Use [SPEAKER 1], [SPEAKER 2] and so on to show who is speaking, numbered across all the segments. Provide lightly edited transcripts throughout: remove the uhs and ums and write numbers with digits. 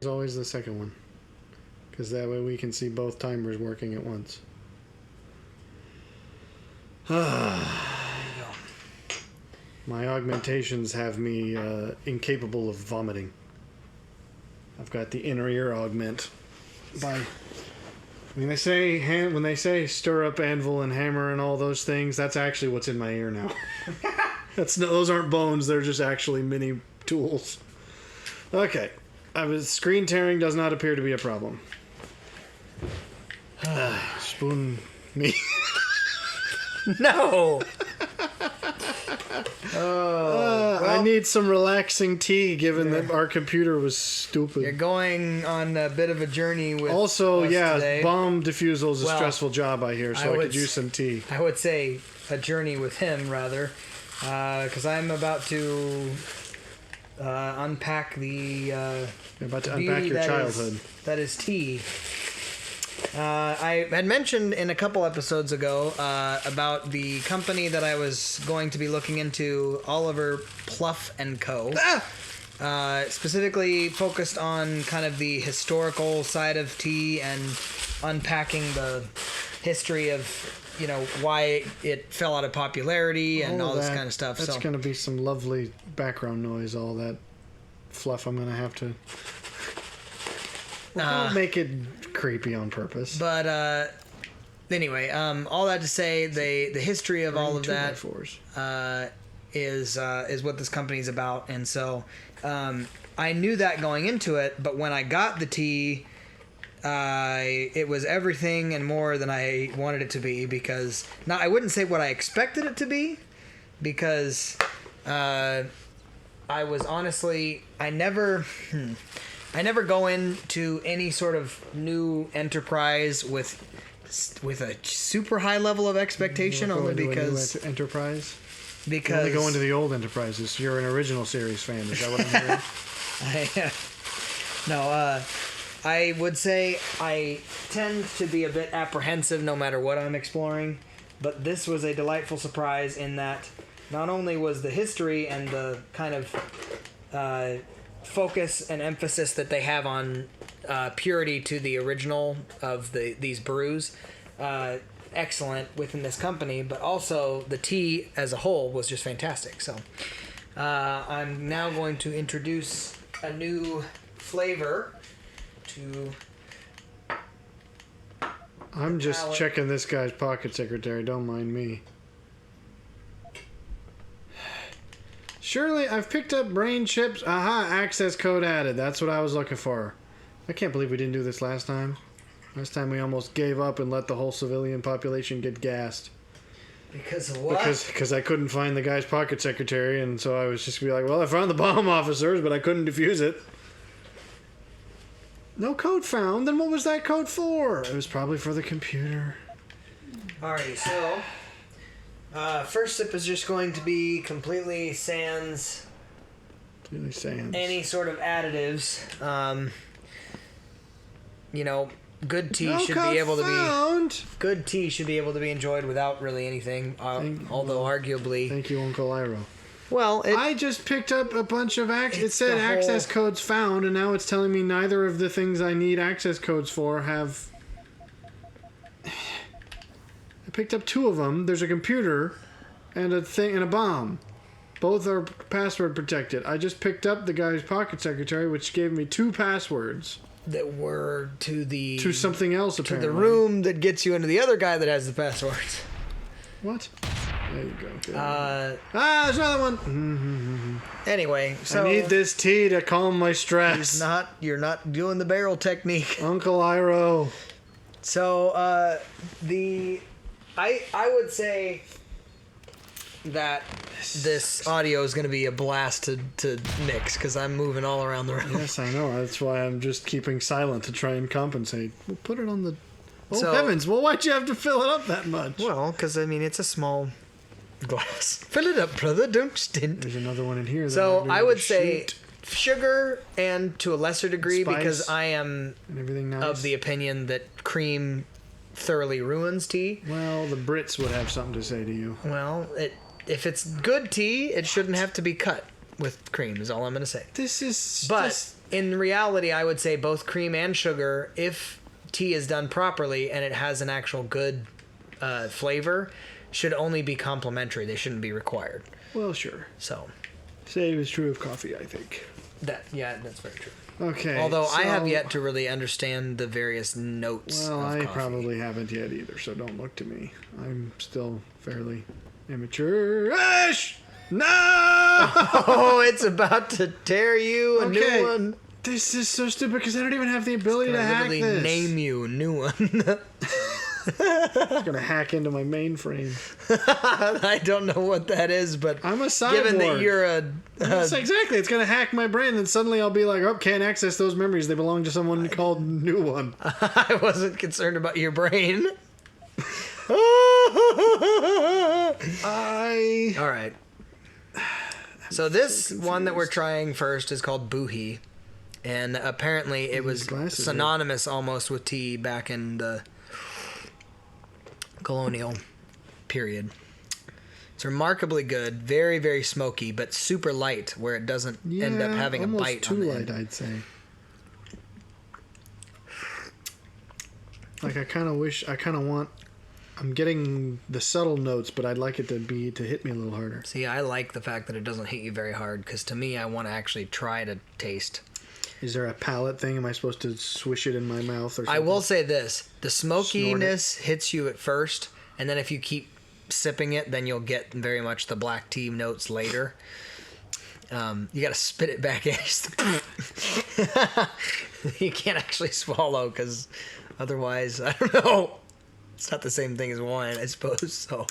[SPEAKER 1] always the second one. Because that way we can see both timers working at once. My augmentations have me incapable of vomiting. I've got the inner ear augment. When they say stir up anvil and hammer and all those things, that's actually what's in my ear now. Those aren't bones, they're just actually mini tools. Okay. Screen tearing does not appear to be a problem. Spoon me.
[SPEAKER 2] No!
[SPEAKER 1] I need some relaxing tea, given that our computer was stupid.
[SPEAKER 2] You're going on a bit of a journey with
[SPEAKER 1] Also,
[SPEAKER 2] us today.
[SPEAKER 1] bomb defusal is a stressful job, I hear, so I could use some tea.
[SPEAKER 2] I would say a journey with him, rather, because I'm about to unpack the
[SPEAKER 1] You're about to unpack your childhood.
[SPEAKER 2] That is tea. I had mentioned in a couple episodes ago about the company that I was going to be looking into, Oliver Pluff & Co. Specifically focused on kind of the historical side of tea and unpacking the history of, why it fell out of popularity and all this kind of stuff.
[SPEAKER 1] That's going to be some lovely background noise, all that fluff I'm going to have to... Don't make it creepy on purpose.
[SPEAKER 2] But anyway, all that to say, the history of all of that is what this company's about, and so I knew that going into it. But when I got the tea, it was everything and more than I wanted it to be. Because now I wouldn't say what I expected it to be, because I was honestly I never go into any sort of new enterprise with a super high level of expectation, only because
[SPEAKER 1] enterprise.
[SPEAKER 2] Because
[SPEAKER 1] you only go into the old enterprises. You're an original series fan. Is that what I'm hearing?
[SPEAKER 2] I would say I tend to be a bit apprehensive no matter what I'm exploring, but this was a delightful surprise in that not only was the history and the kind of focus and emphasis that they have on purity to the original of these brews excellent within this company, but also the tea as a whole was just fantastic. So I'm now going to introduce a new flavor to...
[SPEAKER 1] I'm just checking this guy's pocket secretary, don't mind me. Surely, I've picked up brain chips. Aha, access code added. That's what I was looking for. I can't believe we didn't do this last time. Last time we almost gave up and let the whole civilian population get gassed.
[SPEAKER 2] Because of what?
[SPEAKER 1] Because I couldn't find the guy's pocket secretary, and so I was just going to be like, well, I found the bomb officers, but I couldn't defuse it. No code found. Then what was that code for? It was probably for the computer.
[SPEAKER 2] Alrighty, so... first sip is just going to be completely sans any sort of additives. Good tea should be able to be enjoyed without really anything. Although arguably,
[SPEAKER 1] thank you, Uncle Iro.
[SPEAKER 2] Well,
[SPEAKER 1] I just picked up a bunch of it said access codes found, and now it's telling me neither of the things I need access codes for have. I picked up 2 of them. There's a computer and a thing and a bomb. Both are password protected. I just picked up the guy's pocket secretary, which gave me 2 passwords.
[SPEAKER 2] That were to
[SPEAKER 1] something else, apparently.
[SPEAKER 2] To the room that gets you into the other guy that has the passwords.
[SPEAKER 1] What? There you go. There's another one.
[SPEAKER 2] Anyway, so...
[SPEAKER 1] I need this tea to calm my stress.
[SPEAKER 2] You're not doing the barrel technique.
[SPEAKER 1] Uncle Iro.
[SPEAKER 2] So, I would say that this audio is going to be a blast to mix because I'm moving all around the room.
[SPEAKER 1] Yes, I know. That's why I'm just keeping silent to try and compensate. We'll put it on the... heavens. Well, why'd you have to fill it up that much?
[SPEAKER 2] Well, because, it's a small glass. Fill it up, brother. Don't stint.
[SPEAKER 1] There's another one in here.
[SPEAKER 2] So, I would say sugar and to a lesser degree spice, because I am of the opinion that cream thoroughly ruins tea.
[SPEAKER 1] Well, the Brits would have something to say to you.
[SPEAKER 2] Well, if it's good tea, it shouldn't have to be cut. with cream is all I'm going to say.
[SPEAKER 1] But
[SPEAKER 2] in reality, I would say both cream and sugar, if tea is done properly and it has an actual good flavor, should only be complimentary. They shouldn't be required.
[SPEAKER 1] Well, sure.
[SPEAKER 2] So,
[SPEAKER 1] same is true of coffee, I think.
[SPEAKER 2] That's very true.
[SPEAKER 1] Okay.
[SPEAKER 2] Although I have yet to really understand the various notes.
[SPEAKER 1] Well, I
[SPEAKER 2] coffee.
[SPEAKER 1] probably haven't yet either, so don't look to me. I'm still fairly immature-ish. No!
[SPEAKER 2] Oh, it's about to tear you a new one.
[SPEAKER 1] This is so stupid because I don't even have the ability to hack this.
[SPEAKER 2] Name you a new one.
[SPEAKER 1] It's gonna hack into my mainframe.
[SPEAKER 2] I don't know what that is, but
[SPEAKER 1] I'm a cyborg.
[SPEAKER 2] Given that you're
[SPEAKER 1] Yes, exactly. It's gonna hack my brain, and suddenly I'll be like, "Oh, can't access those memories. They belong to someone called New One."
[SPEAKER 2] I wasn't concerned about your brain. All right. So this one that we're trying first is called Boohee, and apparently it was synonymous almost with tea back in the colonial period. It's remarkably good, very, very smoky, but super light, where it doesn't end up having a bite on the end.
[SPEAKER 1] Too light, I'd say. Like I'm getting the subtle notes, but I'd like it to hit me a little harder.
[SPEAKER 2] See, I like the fact that it doesn't hit you very hard, because to me, I want to actually try to taste.
[SPEAKER 1] Is there a palate thing? Am I supposed to swish it in my mouth or something?
[SPEAKER 2] I will say this. The smokiness hits you at first, and then if you keep sipping it, then you'll get very much the black tea notes later. You got to spit it back in. You can't actually swallow, because otherwise, I don't know. It's not the same thing as wine, I suppose, so...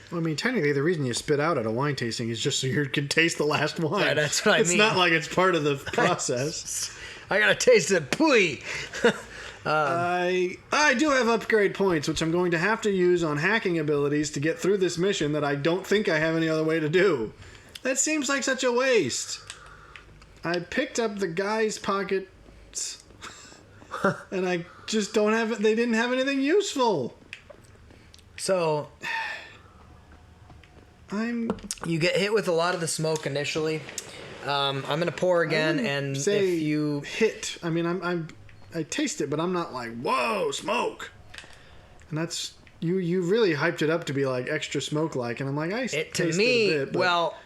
[SPEAKER 1] Well, I mean, technically, the reason you spit out at a wine tasting is just so you can taste the last wine.
[SPEAKER 2] Right, that's what I mean.
[SPEAKER 1] It's not like it's part of the process.
[SPEAKER 2] I gotta taste it. Pooey!
[SPEAKER 1] I do have upgrade points, which I'm going to have to use on hacking abilities to get through this mission that I don't think I have any other way to do. That seems like such a waste. I picked up the guy's pockets, and I just don't have it. They didn't have anything useful.
[SPEAKER 2] So... You get hit with a lot of the smoke initially. I'm gonna pour again, and
[SPEAKER 1] say
[SPEAKER 2] if you
[SPEAKER 1] hit, I mean, I taste it, but I'm not like, whoa, smoke. And that's you really hyped it up to be like extra smoke like, and I'm like, tasted a bit. But...
[SPEAKER 2] Well,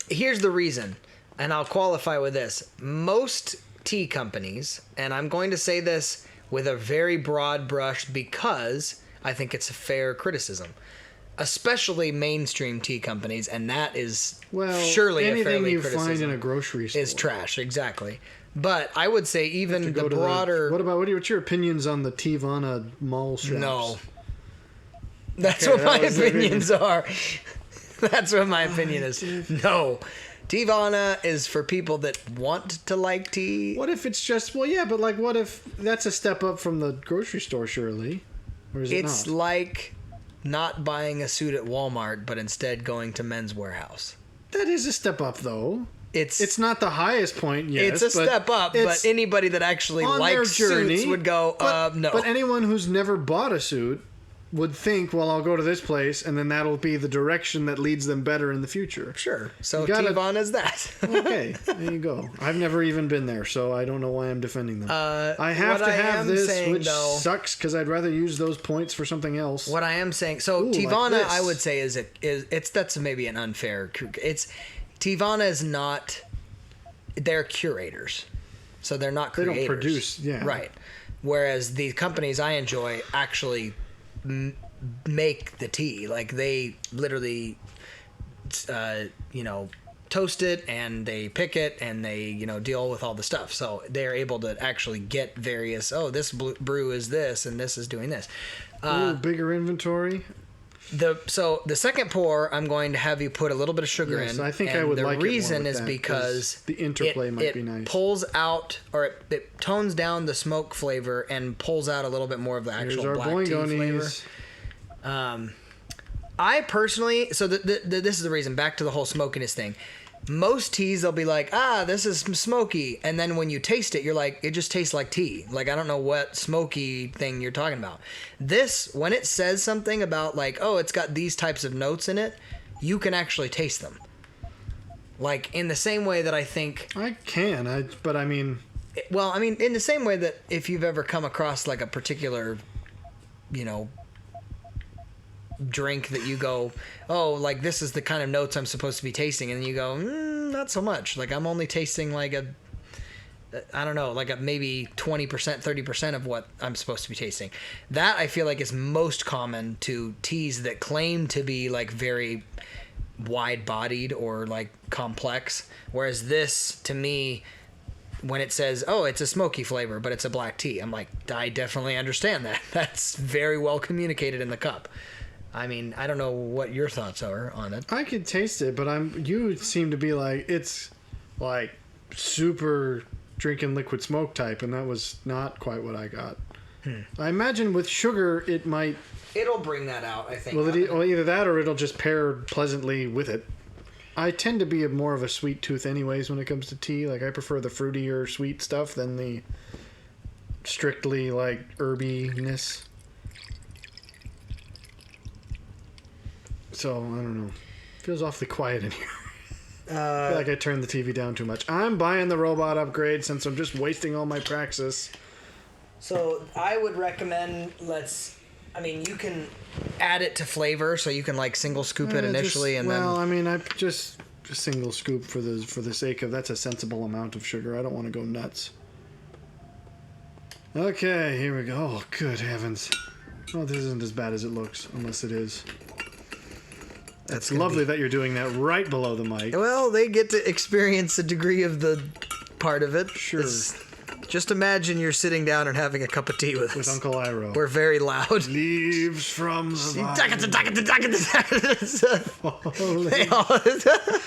[SPEAKER 2] here's the reason, and I'll qualify with this: most tea companies, and I'm going to say this with a very broad brush because I think it's a fair criticism. Especially mainstream tea companies, and that is surely a fairly
[SPEAKER 1] criticism. Anything you find in a grocery store
[SPEAKER 2] is trash, exactly. But I would say even the broader...
[SPEAKER 1] What's your opinions on the Teavana mall shops?
[SPEAKER 2] No. That's what my opinions are. That's what my opinion is. No. Teavana is for people that want to like tea.
[SPEAKER 1] What if it's just... Well, yeah, but like, what if that's a step up from the grocery store, surely? Or is it not?
[SPEAKER 2] It's like... not buying a suit at Walmart, but instead going to Men's Warehouse.
[SPEAKER 1] That is a step up, though.
[SPEAKER 2] It's
[SPEAKER 1] not the highest point yet.
[SPEAKER 2] It's a step up, but anybody that actually likes suits would go, no.
[SPEAKER 1] But anyone who's never bought a suit would think, well, I'll go to this place, and then that'll be the direction that leads them better in the future.
[SPEAKER 2] Sure. So Teavana is that.
[SPEAKER 1] Okay, there you go. I've never even been there, so I don't know why I'm defending them. I have to have this, which sucks, because I'd rather use those points for something else.
[SPEAKER 2] What I am saying... So Teavana, I would say, that's maybe an unfair... Teavana is not... They're curators. So they're not creators.
[SPEAKER 1] They don't produce, yeah.
[SPEAKER 2] Right. Whereas the companies I enjoy actually... make the tea. Like, they literally toast it, and they pick it, and they deal with all the stuff, so they're able to actually get various, this brew is this and this is doing this.
[SPEAKER 1] Bigger inventory.
[SPEAKER 2] So the second pour, I'm going to have you put a little bit of sugar in.
[SPEAKER 1] I think I would like it more.
[SPEAKER 2] The reason is because
[SPEAKER 1] the interplay might be nice.
[SPEAKER 2] It pulls out, or it tones down the smoke flavor and pulls out a little bit more of the actual black tea flavor. I personally, so this is the reason. Back to the whole smokiness thing. Most teas, they'll be like, this is smoky, and then when you taste it, you're like, it just tastes like tea. Like, I don't know what smoky thing you're talking about. This, when it says something about like, it's got these types of notes in it, you can actually taste them. Like, in the same way that I think...
[SPEAKER 1] I can, but I mean...
[SPEAKER 2] Well, I mean, in the same way that if you've ever come across, like, a particular, you know, drink that you go, oh, like, this is the kind of notes I'm supposed to be tasting, and you go, not so much. Like, I'm only tasting, like, I don't know, like a maybe 20%, 30% of what I'm supposed to be tasting. That, I feel like, is most common to teas that claim to be, like, very wide-bodied or, like, complex. Whereas this, to me, when it says, oh, it's a smoky flavor, but it's a black tea, I'm like, I definitely understand that. That's very well communicated in the cup. I mean, I don't know what your thoughts are on it.
[SPEAKER 1] I could taste it, but you seem to be like, it's, like, super drinking liquid smoke type, and that was not quite what I got. I imagine with sugar, it might...
[SPEAKER 2] It'll bring that out, I think.
[SPEAKER 1] Well, either that or it'll just pair pleasantly with it. I tend to be more of a sweet tooth anyways when it comes to tea. Like, I prefer the fruitier sweet stuff than the strictly, like, herbiness. So, I don't know. Feels awfully quiet in here. I feel like I turned the TV down too much. I'm buying the robot upgrade since I'm just wasting all my praxis.
[SPEAKER 2] So, I would recommend, you can add it to flavor, so you can, like, single scoop it initially, and then...
[SPEAKER 1] Well, I mean, I just single scoop for the sake of, that's a sensible amount of sugar. I don't want to go nuts. Okay, here we go. Oh, good heavens. Well, this isn't as bad as it looks, unless it is. It's lovely that you're doing that right below the mic.
[SPEAKER 2] Well, they get to experience a degree of the part of it.
[SPEAKER 1] Sure.
[SPEAKER 2] Just imagine you're sitting down and having a cup of tea with us.
[SPEAKER 1] With Uncle Iro.
[SPEAKER 2] We're very loud.
[SPEAKER 1] Leaves from the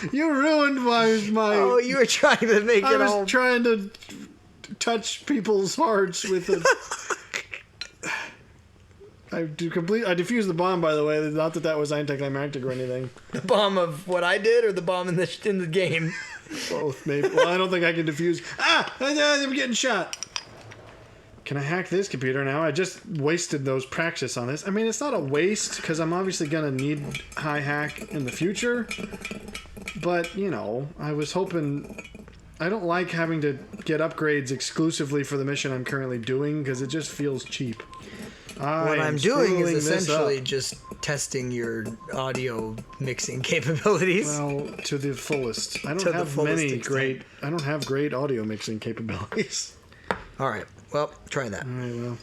[SPEAKER 1] vine. You ruined my...
[SPEAKER 2] Oh, you were trying to make it all...
[SPEAKER 1] I was trying to touch people's hearts with it. I defused the bomb, by the way. Not that was anticlimactic or anything.
[SPEAKER 2] The bomb of what I did, or the bomb in the game?
[SPEAKER 1] Both, maybe. Well, I don't think I can defuse. I'm getting shot. Can I hack this computer now? I just wasted those praxis on this. I mean, it's not a waste, because I'm obviously going to need high hack in the future. But, you know, I was hoping... I don't like having to get upgrades exclusively for the mission I'm currently doing, because it just feels cheap.
[SPEAKER 2] What I'm doing is essentially just testing your audio mixing capabilities.
[SPEAKER 1] Well, to the fullest. I don't have great audio mixing capabilities.
[SPEAKER 2] All right. Well, try that.
[SPEAKER 1] All right, well.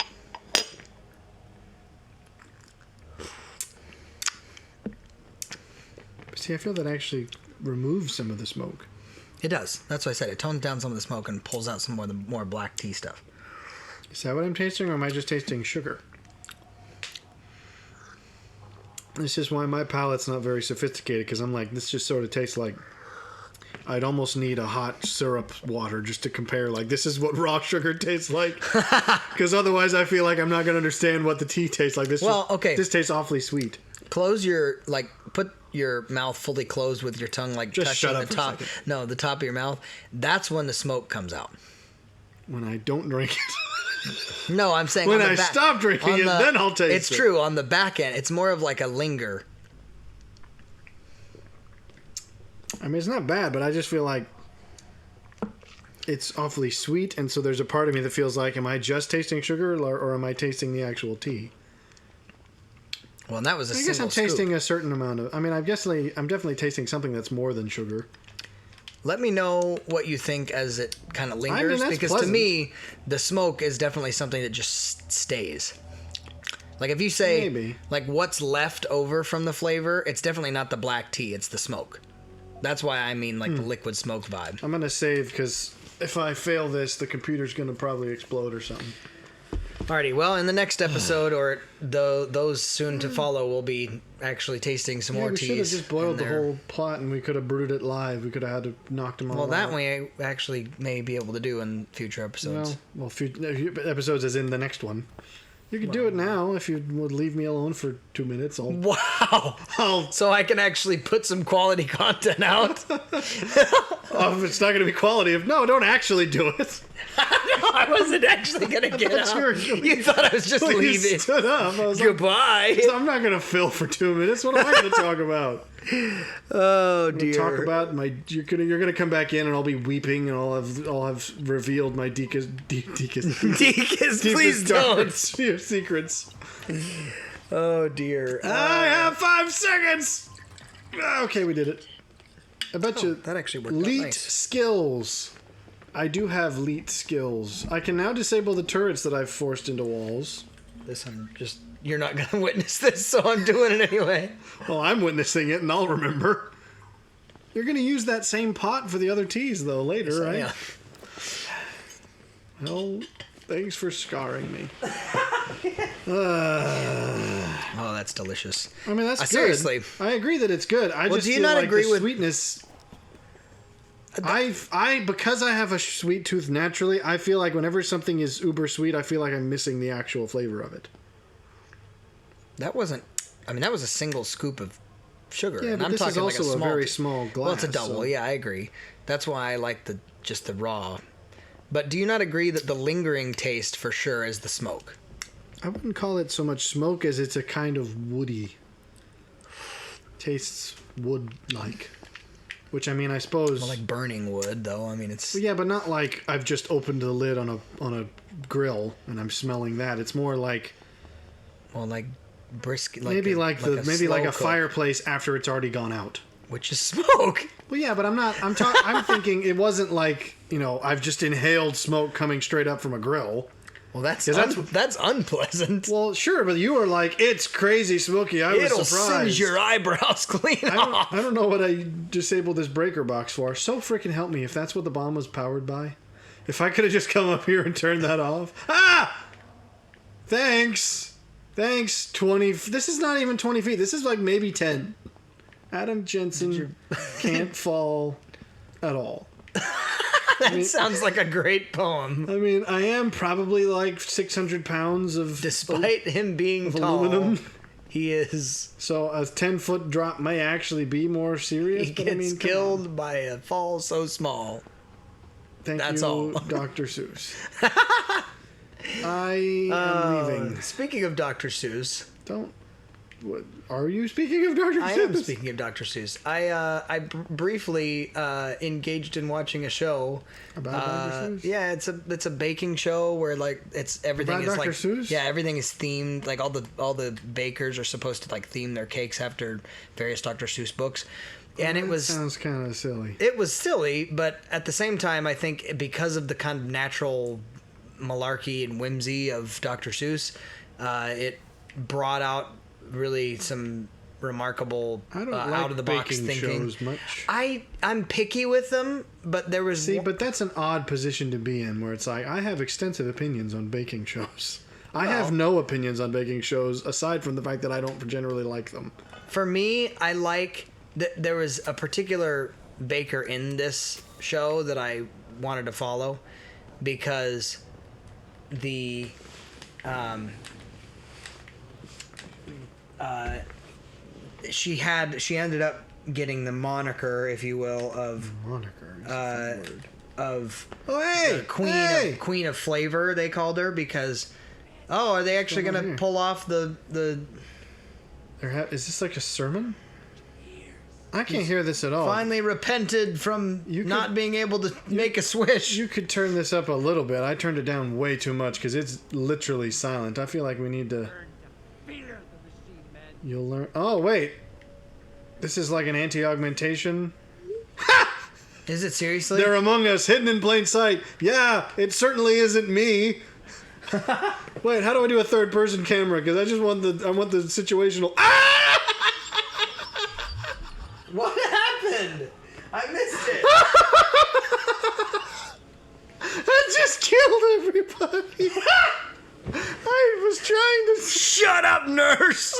[SPEAKER 1] See, I feel that actually removes some of the smoke.
[SPEAKER 2] It does. That's what I said. It tones down some of the smoke and pulls out some more black tea stuff.
[SPEAKER 1] Is that what I'm tasting, or am I just tasting sugar? This is why my palate's not very sophisticated, because I'm like, this just sort of tastes like I'd almost need a hot syrup water just to compare. Like, this is what raw sugar tastes like. Because otherwise I feel like I'm not going to understand what the tea tastes like. This tastes awfully sweet.
[SPEAKER 2] Put your mouth fully closed with your tongue, like,
[SPEAKER 1] just
[SPEAKER 2] touching
[SPEAKER 1] shut up
[SPEAKER 2] the top.
[SPEAKER 1] For a second.
[SPEAKER 2] No, the top of your mouth. That's when the smoke comes out.
[SPEAKER 1] When I don't drink it.
[SPEAKER 2] No, I'm saying
[SPEAKER 1] when I stop drinking it, then I'll taste it.
[SPEAKER 2] It's true. On the back end, it's more of like a linger.
[SPEAKER 1] I mean, it's not bad, but I just feel like it's awfully sweet, and so there's a part of me that feels like, am I just tasting sugar, or am I tasting the actual tea?
[SPEAKER 2] Well, and that was a single
[SPEAKER 1] I guess I'm
[SPEAKER 2] scoop.
[SPEAKER 1] tasting a certain amount of... I mean, I'm definitely tasting something that's more than sugar.
[SPEAKER 2] Let me know what you think as it kind of lingers, because
[SPEAKER 1] pleasant.
[SPEAKER 2] To me, the smoke is definitely something that just stays. Like, if you say,
[SPEAKER 1] maybe,
[SPEAKER 2] like, what's left over from the flavor, it's definitely not the black tea, it's the smoke. That's why I mean, like, the liquid smoke vibe.
[SPEAKER 1] I'm going to save, because if I fail this, the computer's going to probably explode or something.
[SPEAKER 2] Alrighty, well, in the next episode, or those soon to follow, we'll be actually tasting some more teas.
[SPEAKER 1] We should have just boiled the whole pot, and we could have brewed it live. We could have had to knock them all out.
[SPEAKER 2] Well, that way I actually may be able to do in future episodes.
[SPEAKER 1] Well, future episodes as in the next one. You could do it now if you would leave me alone for 2 minutes.
[SPEAKER 2] Wow! So I can actually put some quality content out?
[SPEAKER 1] If it's not going to be quality, don't actually do it.
[SPEAKER 2] I wasn't actually gonna get up. You thought I was just
[SPEAKER 1] Well, you
[SPEAKER 2] leaving.
[SPEAKER 1] stood up. I was
[SPEAKER 2] Goodbye.
[SPEAKER 1] like, I'm not gonna fill for 2 minutes. What am I gonna talk about?
[SPEAKER 2] Oh dear.
[SPEAKER 1] Talk about my. You're gonna come back in, and I'll be weeping, and I'll have revealed my deepest
[SPEAKER 2] Please don't.
[SPEAKER 1] Your secrets.
[SPEAKER 2] Oh dear.
[SPEAKER 1] I have 5 seconds. Okay, we did it. I bet you
[SPEAKER 2] that actually worked out
[SPEAKER 1] Leet
[SPEAKER 2] nice.
[SPEAKER 1] skills. I do have Leet skills. I can now disable the turrets that I've forced into walls.
[SPEAKER 2] You're not going to witness this, so I'm doing it anyway.
[SPEAKER 1] Well, I'm witnessing it, and I'll remember. You're going to use that same pot for the other teas, though, later, right?
[SPEAKER 2] Yeah.
[SPEAKER 1] Well, thanks for scarring me.
[SPEAKER 2] Oh, that's delicious.
[SPEAKER 1] I mean, that's good.
[SPEAKER 2] Seriously.
[SPEAKER 1] I agree that it's good. I just
[SPEAKER 2] do you
[SPEAKER 1] feel
[SPEAKER 2] not
[SPEAKER 1] like
[SPEAKER 2] agree
[SPEAKER 1] the
[SPEAKER 2] with
[SPEAKER 1] sweetness... because I have a sweet tooth naturally, I feel like whenever something is uber sweet, I feel like I'm missing the actual flavor of it.
[SPEAKER 2] That was a single scoop of sugar.
[SPEAKER 1] Yeah,
[SPEAKER 2] and
[SPEAKER 1] but
[SPEAKER 2] I'm
[SPEAKER 1] this
[SPEAKER 2] talking
[SPEAKER 1] is also
[SPEAKER 2] like
[SPEAKER 1] a very small glass.
[SPEAKER 2] Well, it's a double.
[SPEAKER 1] So.
[SPEAKER 2] Yeah, I agree. That's why I like the raw. But do you not agree that the lingering taste for sure is the smoke?
[SPEAKER 1] I wouldn't call it so much smoke as it's a kind of woody. Tastes wood-like. Which, I mean, I suppose...
[SPEAKER 2] Well, like burning wood, though. I mean, it's...
[SPEAKER 1] Well, yeah, but not like I've just opened the lid on a grill and I'm smelling that. It's more like...
[SPEAKER 2] Well, like brisk...
[SPEAKER 1] maybe like a
[SPEAKER 2] cook,
[SPEAKER 1] fireplace after it's already gone out.
[SPEAKER 2] which is smoke.
[SPEAKER 1] Well, yeah, but I'm thinking it wasn't like, I've just inhaled smoke coming straight up from a grill.
[SPEAKER 2] Well, that's unpleasant.
[SPEAKER 1] Well, sure, but you were like, it's crazy smoky. I was
[SPEAKER 2] It'll
[SPEAKER 1] surprised.
[SPEAKER 2] singe your eyebrows clean off.
[SPEAKER 1] I don't know what I disabled this breaker box for. So freaking help me if that's what the bomb was powered by. If I could have just come up here and turned that off. Ah! Thanks. 20. This is not even 20 feet. This is like maybe 10. Adam Jensen can't fall at all.
[SPEAKER 2] That sounds like a great poem.
[SPEAKER 1] I mean, I am probably like 600 pounds of...
[SPEAKER 2] Despite him being tall,
[SPEAKER 1] aluminum.
[SPEAKER 2] He is...
[SPEAKER 1] So a 10-foot drop may actually be more serious.
[SPEAKER 2] He
[SPEAKER 1] but
[SPEAKER 2] gets killed by a fall so small.
[SPEAKER 1] That's
[SPEAKER 2] all.
[SPEAKER 1] Dr. Seuss. I am leaving.
[SPEAKER 2] Speaking of Dr. Seuss...
[SPEAKER 1] What, are you speaking of Dr. Seuss?
[SPEAKER 2] I am speaking of Dr. Seuss. I briefly engaged in watching a show
[SPEAKER 1] about Dr. Seuss.
[SPEAKER 2] Yeah, it's a baking show where like everything
[SPEAKER 1] about
[SPEAKER 2] is
[SPEAKER 1] Dr.
[SPEAKER 2] like
[SPEAKER 1] Seuss?
[SPEAKER 2] Yeah, everything is themed. Like all the bakers are supposed to like theme their cakes after various Dr. Seuss books. And it
[SPEAKER 1] sounds kind of silly.
[SPEAKER 2] It was silly, but at the same time, I think because of the kind of natural malarkey and whimsy of Dr. Seuss, it brought out really some remarkable
[SPEAKER 1] I don't
[SPEAKER 2] out of the box
[SPEAKER 1] baking
[SPEAKER 2] thinking.
[SPEAKER 1] shows much.
[SPEAKER 2] I'm picky with them, but there was
[SPEAKER 1] but that's an odd position to be in, where it's like I have extensive opinions on baking shows. I have no opinions on baking shows aside from the fact that I don't generally like them.
[SPEAKER 2] For me, I like that there was a particular baker in this show that I wanted to follow because the she ended up getting the moniker, if you will, of queen of flavor. They called her because are they actually going to pull off the?
[SPEAKER 1] Is this like a sermon? I can't hear this at all.
[SPEAKER 2] Finally repented from not being able to make a swish.
[SPEAKER 1] You could turn this up a little bit. I turned it down way too much because it's literally silent. I feel like we need to... You'll learn... Oh, wait. This is like an anti-augmentation.
[SPEAKER 2] Is it seriously?
[SPEAKER 1] They're among us, hidden in plain sight. Yeah, it certainly isn't me. Wait, how do I do a third-person camera? Because I want the situational... Ah!
[SPEAKER 2] What happened? I missed it.
[SPEAKER 1] I just killed everybody. I was trying to...
[SPEAKER 2] Shut up, nurse.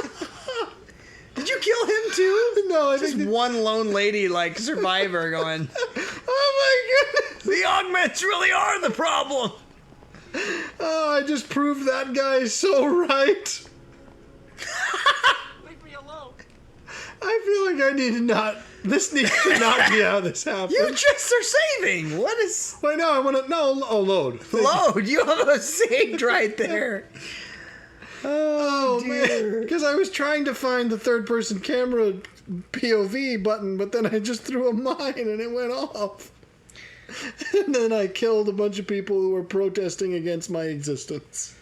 [SPEAKER 2] Did you kill him too?
[SPEAKER 1] No, I
[SPEAKER 2] just
[SPEAKER 1] think
[SPEAKER 2] one lone lady like survivor going.
[SPEAKER 1] Oh my goodness!
[SPEAKER 2] The augments really are the problem.
[SPEAKER 1] Oh, I just proved that guy so right.
[SPEAKER 3] Leave me alone.
[SPEAKER 1] I feel like I need to not. This needs to not be how this happens.
[SPEAKER 2] You just are saving. What is?
[SPEAKER 1] Wait, no, I want to. No, load.
[SPEAKER 2] Load. You almost saved right there.
[SPEAKER 1] Oh man, because I was trying to find the third-person camera POV button, but then I just threw a mine and it went off. And then I killed a bunch of people who were protesting against my existence.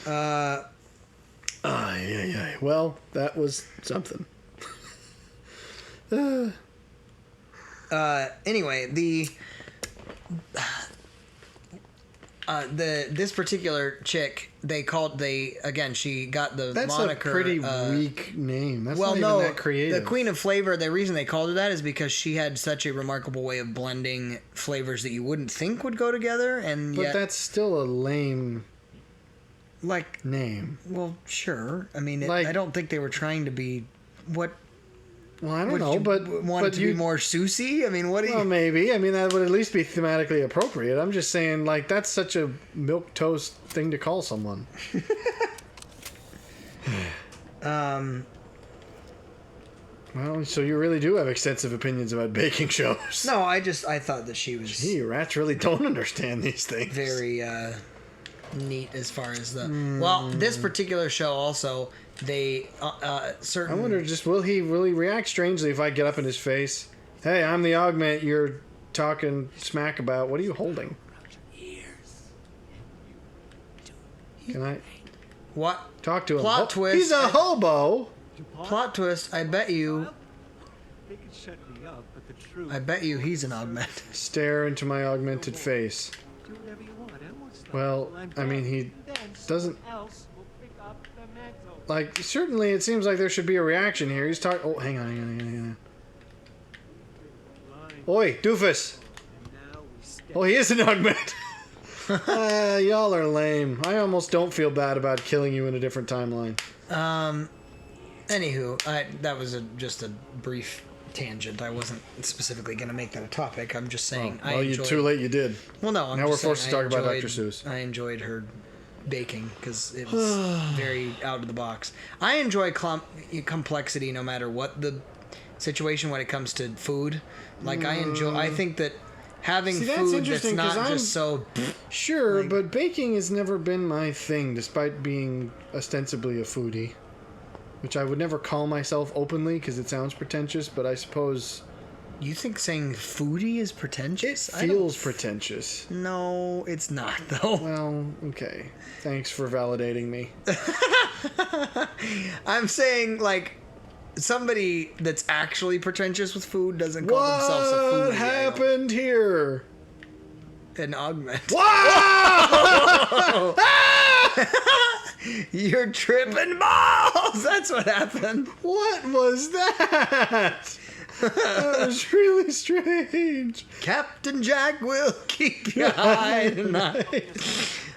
[SPEAKER 1] Well, that was something.
[SPEAKER 2] Anyway, this particular chick, she got the
[SPEAKER 1] That's
[SPEAKER 2] moniker.
[SPEAKER 1] That's a pretty weak name. That's
[SPEAKER 2] well,
[SPEAKER 1] not even that creative.
[SPEAKER 2] The Queen of Flavor, the reason they called her that is because she had such a remarkable way of blending flavors that you wouldn't think would go together,
[SPEAKER 1] but yet, that's still a lame name.
[SPEAKER 2] Well, sure. I mean, I don't think they were trying to be what.
[SPEAKER 1] Well, I don't know, but
[SPEAKER 2] it to be more Seussy? I mean, what do you...
[SPEAKER 1] Well, maybe. I mean, that would at least be thematically appropriate. I'm just saying, that's such a milquetoast thing to call someone. Well, so you really do have extensive opinions about baking shows.
[SPEAKER 2] No, I thought that she was...
[SPEAKER 1] Gee, rats really don't understand these things.
[SPEAKER 2] Very neat as far as the... Well, this particular show also... They certain.
[SPEAKER 1] I wonder, will he really react strangely if I get up in his face? Hey, I'm the augment you're talking smack about. What are you holding? Can I?
[SPEAKER 2] What?
[SPEAKER 1] Talk to him.
[SPEAKER 2] Plot twist.
[SPEAKER 1] He's a hobo.
[SPEAKER 2] Plot twist. I bet you he's an augment.
[SPEAKER 1] Stare into my augmented face. Well, I mean, he doesn't. Certainly it seems like there should be a reaction here. He's talking... Oh, hang on. Oi, doofus! Oh, he is an augment! Y'all are lame. I almost don't feel bad about killing you in a different timeline.
[SPEAKER 2] Anywho, that was just a brief tangent. I wasn't specifically going to make that a topic. I'm just saying...
[SPEAKER 1] too late you did.
[SPEAKER 2] Well, no,
[SPEAKER 1] now we're forced to talk about Dr. Seuss.
[SPEAKER 2] I enjoyed her... baking because it was very out of the box. I enjoy complexity no matter what the situation when it comes to food. I think that having food that's not just so...
[SPEAKER 1] Sure, but baking has never been my thing despite being ostensibly a foodie. Which I would never call myself openly because it sounds pretentious, but I suppose...
[SPEAKER 2] You think saying foodie is pretentious?
[SPEAKER 1] It feels pretentious.
[SPEAKER 2] No, it's not, though.
[SPEAKER 1] Well, okay. Thanks for validating me.
[SPEAKER 2] I'm saying, somebody that's actually pretentious with food doesn't call themselves a foodie.
[SPEAKER 1] What happened here?
[SPEAKER 2] An augment.
[SPEAKER 1] Wow!
[SPEAKER 2] You're tripping balls! That's what happened.
[SPEAKER 1] What was that? That was really strange.
[SPEAKER 2] Captain Jack will keep you high tonight.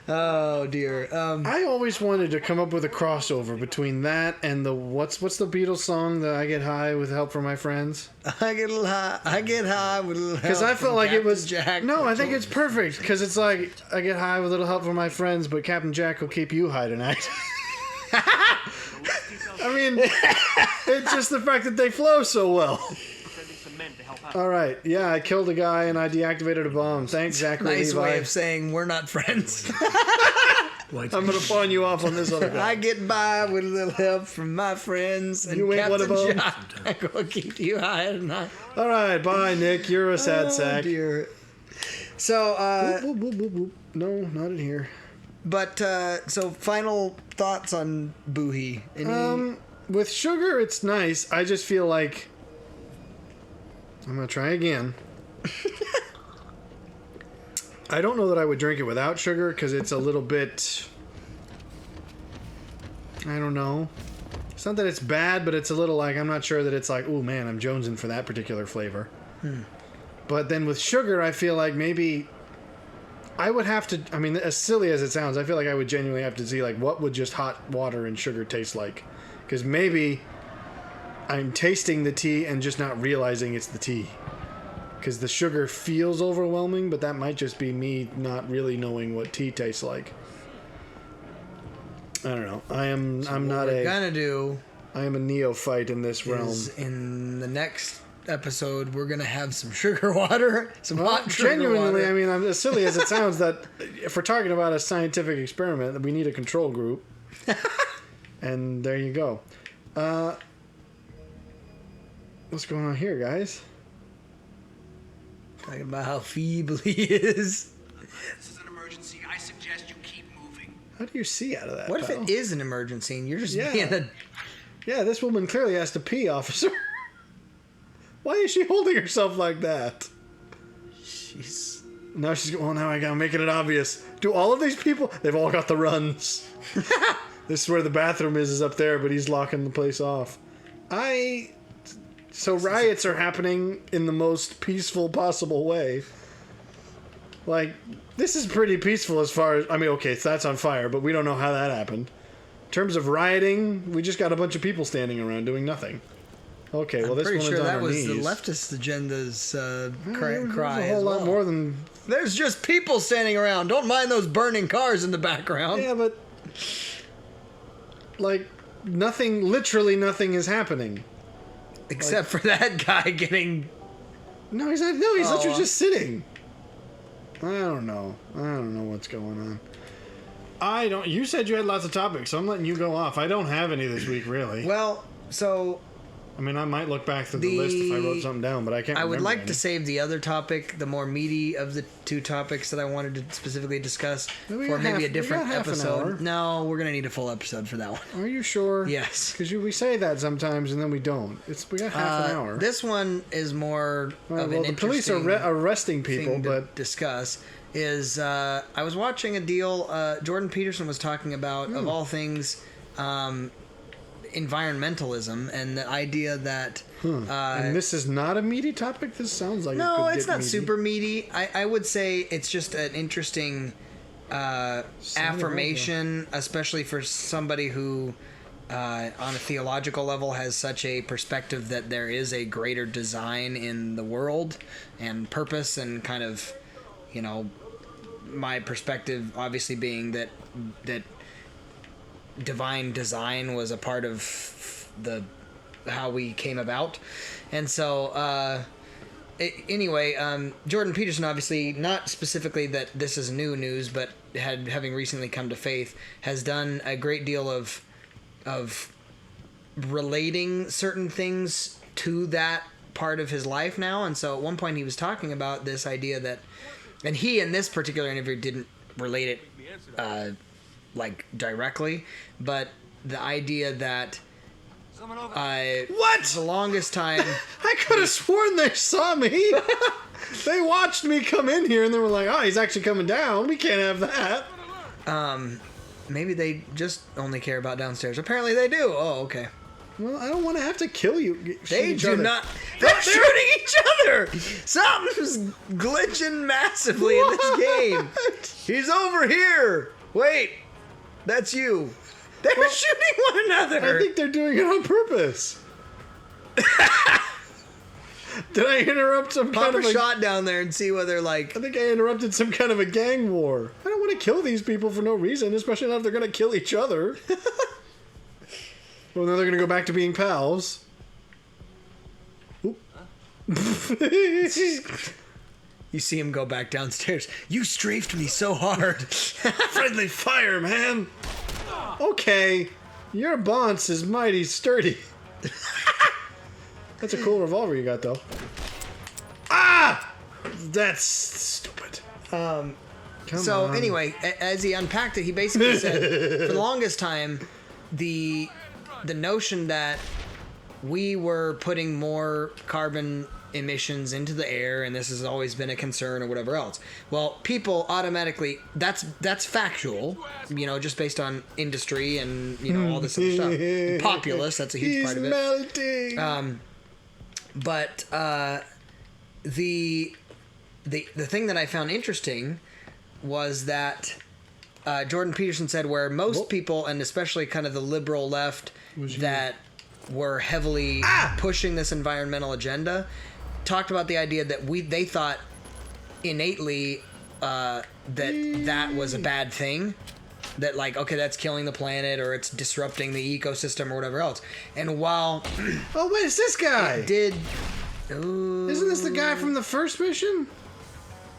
[SPEAKER 2] Oh dear.
[SPEAKER 1] I always wanted to come up with a crossover between that and the what's the Beatles song that I get high with help from my friends?
[SPEAKER 2] I get high with a little help.
[SPEAKER 1] Because I felt like
[SPEAKER 2] Captain
[SPEAKER 1] it was
[SPEAKER 2] Jack.
[SPEAKER 1] No, I think it's perfect because it's like I get high with a little help from my friends, but Captain Jack will keep you high tonight. I mean, it's just the fact that they flow so well. All right, yeah, I killed a guy and I deactivated a bomb. Thanks, Zachary
[SPEAKER 2] Nice
[SPEAKER 1] Levi.
[SPEAKER 2] way of saying we're not friends.
[SPEAKER 1] I'm gonna pawn you off on this other guy.
[SPEAKER 2] I get by with a little help from my friends, and
[SPEAKER 1] You ain't one of
[SPEAKER 2] Captain
[SPEAKER 1] them.
[SPEAKER 2] Jack will keep you high tonight.
[SPEAKER 1] All right, bye, Nick. You're a sad sack.
[SPEAKER 2] Dear. So,
[SPEAKER 1] Whoop, whoop, whoop, whoop. No, not in here.
[SPEAKER 2] But so final thoughts on Boohee.
[SPEAKER 1] With sugar, it's nice. I just feel like I'm gonna try again. I don't know that I would drink it without sugar because it's a little bit. I don't know. It's not that it's bad, but it's a little I'm not sure that it's oh man, I'm jonesing for that particular flavor. But then with sugar, I feel like maybe I would have to. I mean, as silly as it sounds, I feel like I would genuinely have to see what would just hot water and sugar taste like, because maybe I'm tasting the tea and just not realizing it's the tea. Because the sugar feels overwhelming, but that might just be me not really knowing what tea tastes like. I don't know. I'm not
[SPEAKER 2] what we're gonna do
[SPEAKER 1] I am a neophyte in this realm.
[SPEAKER 2] In the next episode, we're gonna have some sugar water, some hot sugar
[SPEAKER 1] genuinely,
[SPEAKER 2] water.
[SPEAKER 1] I mean, I'm as silly as it sounds, that if we're talking about a scientific experiment, we need a control group. And there you go. What's going on here, guys?
[SPEAKER 2] Talking about how feeble he is.
[SPEAKER 3] This is an emergency. I suggest you keep moving.
[SPEAKER 1] How do you see out of that?
[SPEAKER 2] What if
[SPEAKER 1] pal?
[SPEAKER 2] it is an emergency and you're just
[SPEAKER 1] Yeah.
[SPEAKER 2] being a...
[SPEAKER 1] Yeah, this woman clearly has to pee, officer. Why is she holding herself like that?
[SPEAKER 2] She's...
[SPEAKER 1] Now she's going, well, now I gotta make it obvious. Do all of these people... They've all got the runs. This is where the bathroom is up there, but he's locking the place off. So riots are happening in the most peaceful possible way. Like, this is pretty peaceful as far as... I mean, okay, so that's on fire, but we don't know how that happened. In terms of rioting, we just got a bunch of people standing around doing nothing. Okay, well, this
[SPEAKER 2] pretty
[SPEAKER 1] woman's
[SPEAKER 2] sure
[SPEAKER 1] on
[SPEAKER 2] that
[SPEAKER 1] her
[SPEAKER 2] was
[SPEAKER 1] knees.
[SPEAKER 2] the leftist agenda's cry
[SPEAKER 1] There's a
[SPEAKER 2] as
[SPEAKER 1] whole
[SPEAKER 2] well.
[SPEAKER 1] lot more than...
[SPEAKER 2] There's just people standing around. Don't mind those burning cars in the background.
[SPEAKER 1] Yeah, but... Like, nothing... Literally nothing is happening.
[SPEAKER 2] Except for that guy getting...
[SPEAKER 1] No, he's not. No, he's
[SPEAKER 2] Oh,
[SPEAKER 1] literally just sitting. I don't know what's going on. You said you had lots of topics, so I'm letting you go off. I don't have any this week, really.
[SPEAKER 2] Well, so...
[SPEAKER 1] I mean, I might look back through the list if I wrote something down, but I can't
[SPEAKER 2] I
[SPEAKER 1] remember
[SPEAKER 2] would like
[SPEAKER 1] any.
[SPEAKER 2] to save the other topic, the more meaty of the two topics that I wanted to specifically discuss
[SPEAKER 1] We
[SPEAKER 2] for
[SPEAKER 1] got
[SPEAKER 2] maybe
[SPEAKER 1] half-
[SPEAKER 2] a different
[SPEAKER 1] we got half an hour.
[SPEAKER 2] episode. No, we're going to need a full episode for that one.
[SPEAKER 1] Are you sure?
[SPEAKER 2] Yes.
[SPEAKER 1] Because we say that sometimes and then we don't. We got half an hour.
[SPEAKER 2] This one is more
[SPEAKER 1] Well,
[SPEAKER 2] of an
[SPEAKER 1] the police are
[SPEAKER 2] interesting
[SPEAKER 1] arresting people,
[SPEAKER 2] thing to
[SPEAKER 1] but
[SPEAKER 2] discuss. Is I was watching a deal Jordan Peterson was talking about, of all things, environmentalism and the idea that
[SPEAKER 1] and this is not a meaty topic. This sounds like
[SPEAKER 2] no,
[SPEAKER 1] it could
[SPEAKER 2] it's
[SPEAKER 1] get
[SPEAKER 2] not
[SPEAKER 1] meaty.
[SPEAKER 2] super meaty. I would say it's just an interesting affirmation, especially for somebody who on a theological level has such a perspective that there is a greater design in the world and purpose, and kind of, you know, my perspective obviously being that divine design was a part of how we came about. And so anyway, Jordan Peterson, obviously not specifically that this is new news, but having recently come to faith, has done a great deal of relating certain things to that part of his life now. And so at one point he was talking about this idea that, and he in this particular interview didn't relate it like directly, but the idea that
[SPEAKER 1] What?
[SPEAKER 2] the longest time
[SPEAKER 1] I could have sworn they saw me. They watched me come in here and they were like, "Oh, he's actually coming down. We can't have that."
[SPEAKER 2] maybe they just only care about downstairs. Apparently they do. Oh, okay.
[SPEAKER 1] Well, I don't want to have to kill you.
[SPEAKER 2] They do not. They're shooting each other. Something's glitching massively in this game. He's over here. Wait, that's you. They're shooting one another.
[SPEAKER 1] I think they're doing it on purpose. Did I interrupt some
[SPEAKER 2] Pop
[SPEAKER 1] kind of
[SPEAKER 2] a shot down there and see whether, like...
[SPEAKER 1] I think I interrupted some kind of a gang war. I don't want to kill these people for no reason, especially not if they're going to kill each other. Well, then they're going to go back to being pals. Oop.
[SPEAKER 2] You see him go back downstairs. You strafed me so hard.
[SPEAKER 1] Friendly fire, man. Okay, your bonce is mighty sturdy. That's a cool revolver you got, though. Ah! That's stupid. Come on.
[SPEAKER 2] Anyway, as he unpacked it, he basically said, for the longest time, the notion that we were putting more carbon emissions into the air, and this has always been a concern, or whatever else. Well, people automatically, that's factual, you know, just based on industry and, you know, all this other stuff. And populace, that's a huge part of it.
[SPEAKER 1] Melting.
[SPEAKER 2] But the thing that I found interesting was that Jordan Peterson said where most people, and especially kind of the liberal left that were heavily pushing this environmental agenda, talked about the idea that they thought innately that was a bad thing. that like, okay, that's killing the planet or it's disrupting the ecosystem or whatever else. And while
[SPEAKER 1] Oh, wait, it's this guy.
[SPEAKER 2] it did,
[SPEAKER 1] Isn't this the guy from the first mission?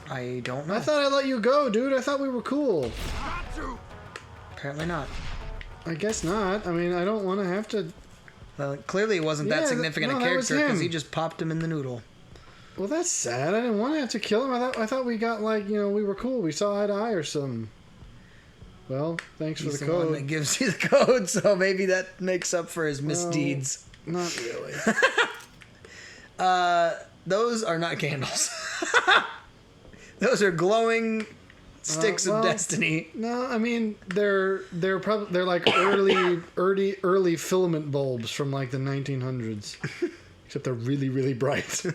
[SPEAKER 2] I don't know.
[SPEAKER 1] I thought I let you go, dude. I thought we were cool.
[SPEAKER 2] Apparently not.
[SPEAKER 1] I guess not. I mean, I don't want to have to...
[SPEAKER 2] Well, clearly it wasn't that significant a character because he just popped him in the noodle.
[SPEAKER 1] Well, that's sad. I didn't want to have to kill him. I thought we got, like, you know, we were cool. We saw eye to eye or something. Well, thanks
[SPEAKER 2] He's
[SPEAKER 1] for
[SPEAKER 2] the
[SPEAKER 1] the
[SPEAKER 2] one
[SPEAKER 1] code.
[SPEAKER 2] that gives you the code, so maybe that makes up for his misdeeds.
[SPEAKER 1] Not really.
[SPEAKER 2] Those are not candles. Those are glowing sticks of destiny.
[SPEAKER 1] No, I mean they're like early filament bulbs from like the 1900s. Except they're really, really bright.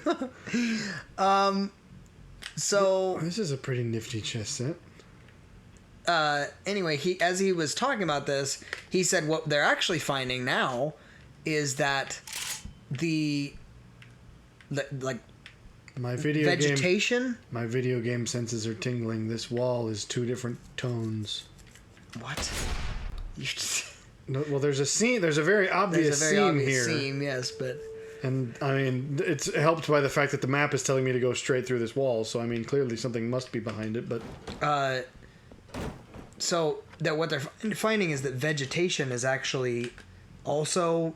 [SPEAKER 2] So
[SPEAKER 1] this is a pretty nifty chess set.
[SPEAKER 2] anyway, as he was talking about this, he said what they're actually finding now is that like
[SPEAKER 1] my video
[SPEAKER 2] vegetation.
[SPEAKER 1] game senses are tingling. This wall is 2 different tones.
[SPEAKER 2] What?
[SPEAKER 1] No, well, there's a scene. There's a very obvious scene here.
[SPEAKER 2] Seam, yes, but. And
[SPEAKER 1] I mean, it's helped by the fact that the map is telling me to go straight through this wall. So I mean, clearly something must be behind it. But
[SPEAKER 2] so that what they're finding is that vegetation is actually also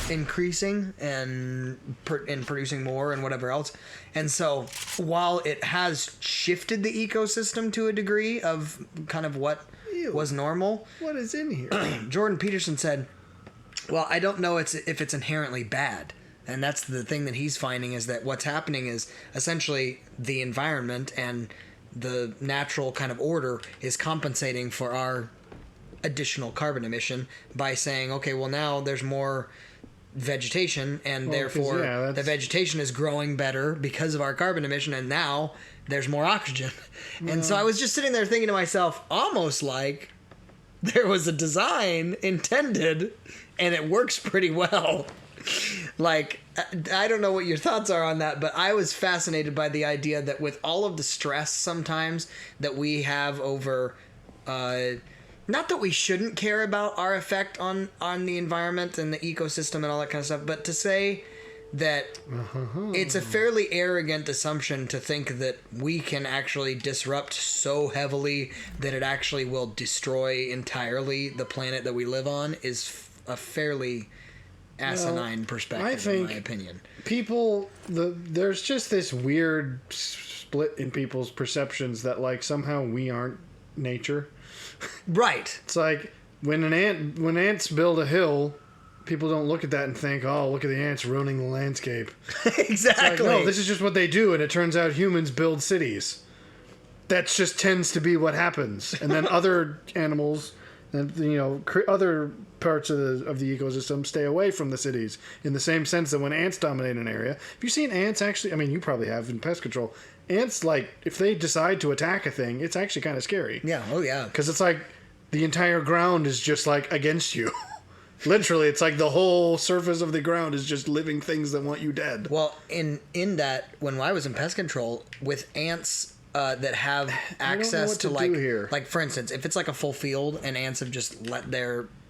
[SPEAKER 2] increasing and producing more and whatever else. And so while it has shifted the ecosystem to a degree of kind of what was normal,
[SPEAKER 1] what is in here?
[SPEAKER 2] Jordan Peterson said, well, I don't know if it's inherently bad. And that's the thing that he's finding, is that what's happening is essentially the environment and the natural kind of order is compensating for our additional carbon emission by saying, okay, well, now there's more vegetation, and therefore the vegetation is growing better because of our carbon emission, and now there's more oxygen. And so I was just sitting there thinking to myself, almost like there was a design intended and it works pretty well. Like, I don't know what your thoughts are on that, but I was fascinated by the idea that with all of the stress sometimes that we have over, not that we shouldn't care about our effect on the environment and the ecosystem and all that kind of stuff, but to say that it's a fairly arrogant assumption to think that we can actually disrupt so heavily that it actually will destroy entirely the planet that we live on is a fairly asinine perspective, in my opinion.
[SPEAKER 1] There's just this weird split in people's perceptions that, like, somehow we aren't nature.
[SPEAKER 2] Right.
[SPEAKER 1] It's like when ants build a hill, people don't look at that and think, "Oh, look at the ants ruining the landscape."
[SPEAKER 2] Exactly.
[SPEAKER 1] It's like, no, this is just what they do, and it turns out humans build cities. That just tends to be what happens, and then other animals and other parts of the ecosystem stay away from the cities. In the same sense that when ants dominate an area, have you seen ants actually? I mean, you probably have in pest control. Ants, like, if they decide to attack a thing, it's actually kind of scary.
[SPEAKER 2] Yeah. Oh yeah.
[SPEAKER 1] Because it's like the entire ground is just like against you. Literally, it's like the whole surface of the ground is just living things that want you dead.
[SPEAKER 2] Well, in that, when I was in pest control, with ants that have access to like for instance, if it's like a full field and ants have just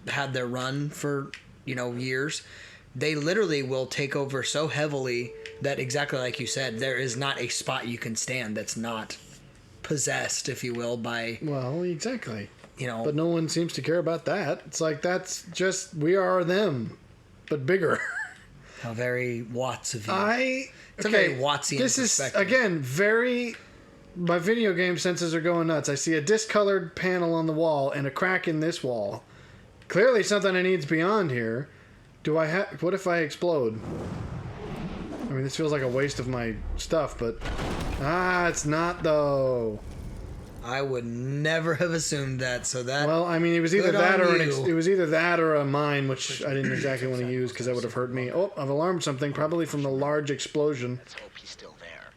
[SPEAKER 2] had their run for years, they literally will take over so heavily that, exactly like you said, there is not a spot you can stand that's not possessed, if you will, by.
[SPEAKER 1] Well, exactly. But no one seems to care about that. It's like, that's just, we are them, but bigger.
[SPEAKER 2] How very Watts of you. It's a
[SPEAKER 1] okay,
[SPEAKER 2] very Wattsian
[SPEAKER 1] this
[SPEAKER 2] perspective.
[SPEAKER 1] Is, again, my video game senses are going nuts. I see a discolored panel on the wall and a crack in this wall. Clearly something I need's beyond here. What if I explode? I mean, this feels like a waste of my stuff, but... it's not, though.
[SPEAKER 2] I would never have assumed that, so that...
[SPEAKER 1] Well, I mean, it was either that or a mine, which I didn't exactly want to use because that would have hurt me. Oh, I've alarmed something, probably from the large explosion.
[SPEAKER 3] Let's hope he's still there.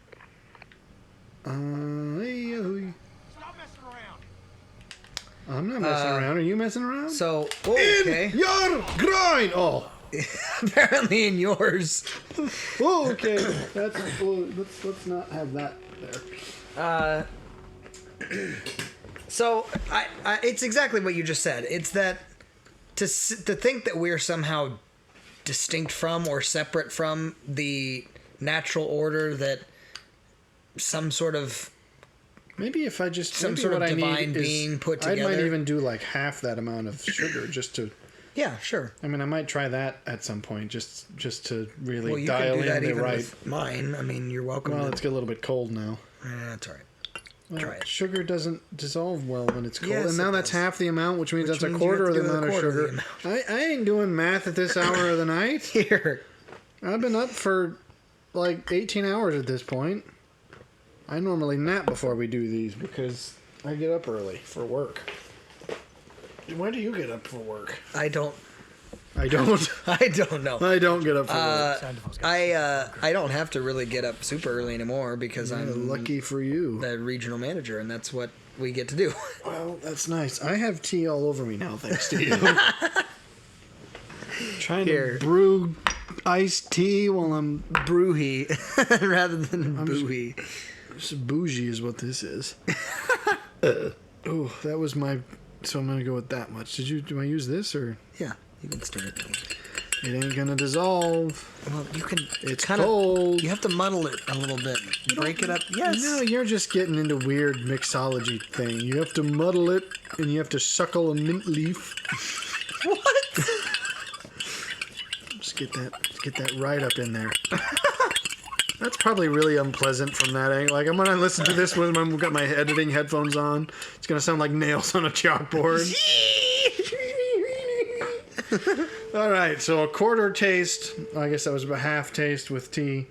[SPEAKER 1] Stop messing around. I'm not messing around. Are you messing around?
[SPEAKER 2] So, okay.
[SPEAKER 1] In your grind! Oh.
[SPEAKER 2] Apparently in yours.
[SPEAKER 1] Oh, okay. Let's not have that there.
[SPEAKER 2] So it's exactly what you just said. It's that to think that we're somehow distinct from or separate from the natural order that some sort of
[SPEAKER 1] maybe if I just
[SPEAKER 2] some sort of divine being put together.
[SPEAKER 1] I might even do like half that amount of sugar just to.
[SPEAKER 2] Yeah, sure.
[SPEAKER 1] I mean, I might try that at some point, just to really
[SPEAKER 2] well, you
[SPEAKER 1] dial
[SPEAKER 2] can do that
[SPEAKER 1] in the
[SPEAKER 2] even
[SPEAKER 1] right.
[SPEAKER 2] with mine. I mean, you're welcome.
[SPEAKER 1] Well, it's get a little bit cold now.
[SPEAKER 2] That's all right.
[SPEAKER 1] Well,
[SPEAKER 2] try it.
[SPEAKER 1] Sugar doesn't dissolve well when it's cold,
[SPEAKER 2] Yes,
[SPEAKER 1] and now that's
[SPEAKER 2] does.
[SPEAKER 1] half the amount, which means that's a
[SPEAKER 2] means
[SPEAKER 1] quarter
[SPEAKER 2] you
[SPEAKER 1] of
[SPEAKER 2] have
[SPEAKER 1] the
[SPEAKER 2] to
[SPEAKER 1] amount
[SPEAKER 2] do
[SPEAKER 1] of
[SPEAKER 2] a quarter
[SPEAKER 1] sugar.
[SPEAKER 2] of the
[SPEAKER 1] I ain't doing math at this hour of the night.
[SPEAKER 2] Here.
[SPEAKER 1] I've been up for like 18 hours at this point. I normally nap before we do these because I get up early for work. When do you get up for work?
[SPEAKER 2] I don't.
[SPEAKER 1] I don't.
[SPEAKER 2] I don't know.
[SPEAKER 1] I don't get up for work.
[SPEAKER 2] I don't have to really get up super early anymore because I'm
[SPEAKER 1] Lucky for you.
[SPEAKER 2] the regional manager, and that's what we get to do.
[SPEAKER 1] Well, that's nice. I have tea all over me now, thanks to you. Trying
[SPEAKER 2] Here.
[SPEAKER 1] to brew iced tea while I'm
[SPEAKER 2] Brewhy rather than boohy.
[SPEAKER 1] bougie is what this is. Oh, that was my. So I'm gonna go with that much. Do I use this or?
[SPEAKER 2] Yeah, you can stir it.
[SPEAKER 1] It ain't gonna dissolve.
[SPEAKER 2] Well, you can.
[SPEAKER 1] It's
[SPEAKER 2] kinda,
[SPEAKER 1] cold.
[SPEAKER 2] You have to muddle it a little bit. Break it up. Yes.
[SPEAKER 1] No, you're just getting into weird mixology thing. You have to muddle it, and you have to suckle a mint leaf.
[SPEAKER 2] What?
[SPEAKER 1] Just get that right up in there. That's probably really unpleasant from that angle. Like I'm gonna listen to this when I've got my editing headphones on. It's gonna sound like nails on a chalkboard. All right, so a quarter taste. I guess that was about half taste with tea.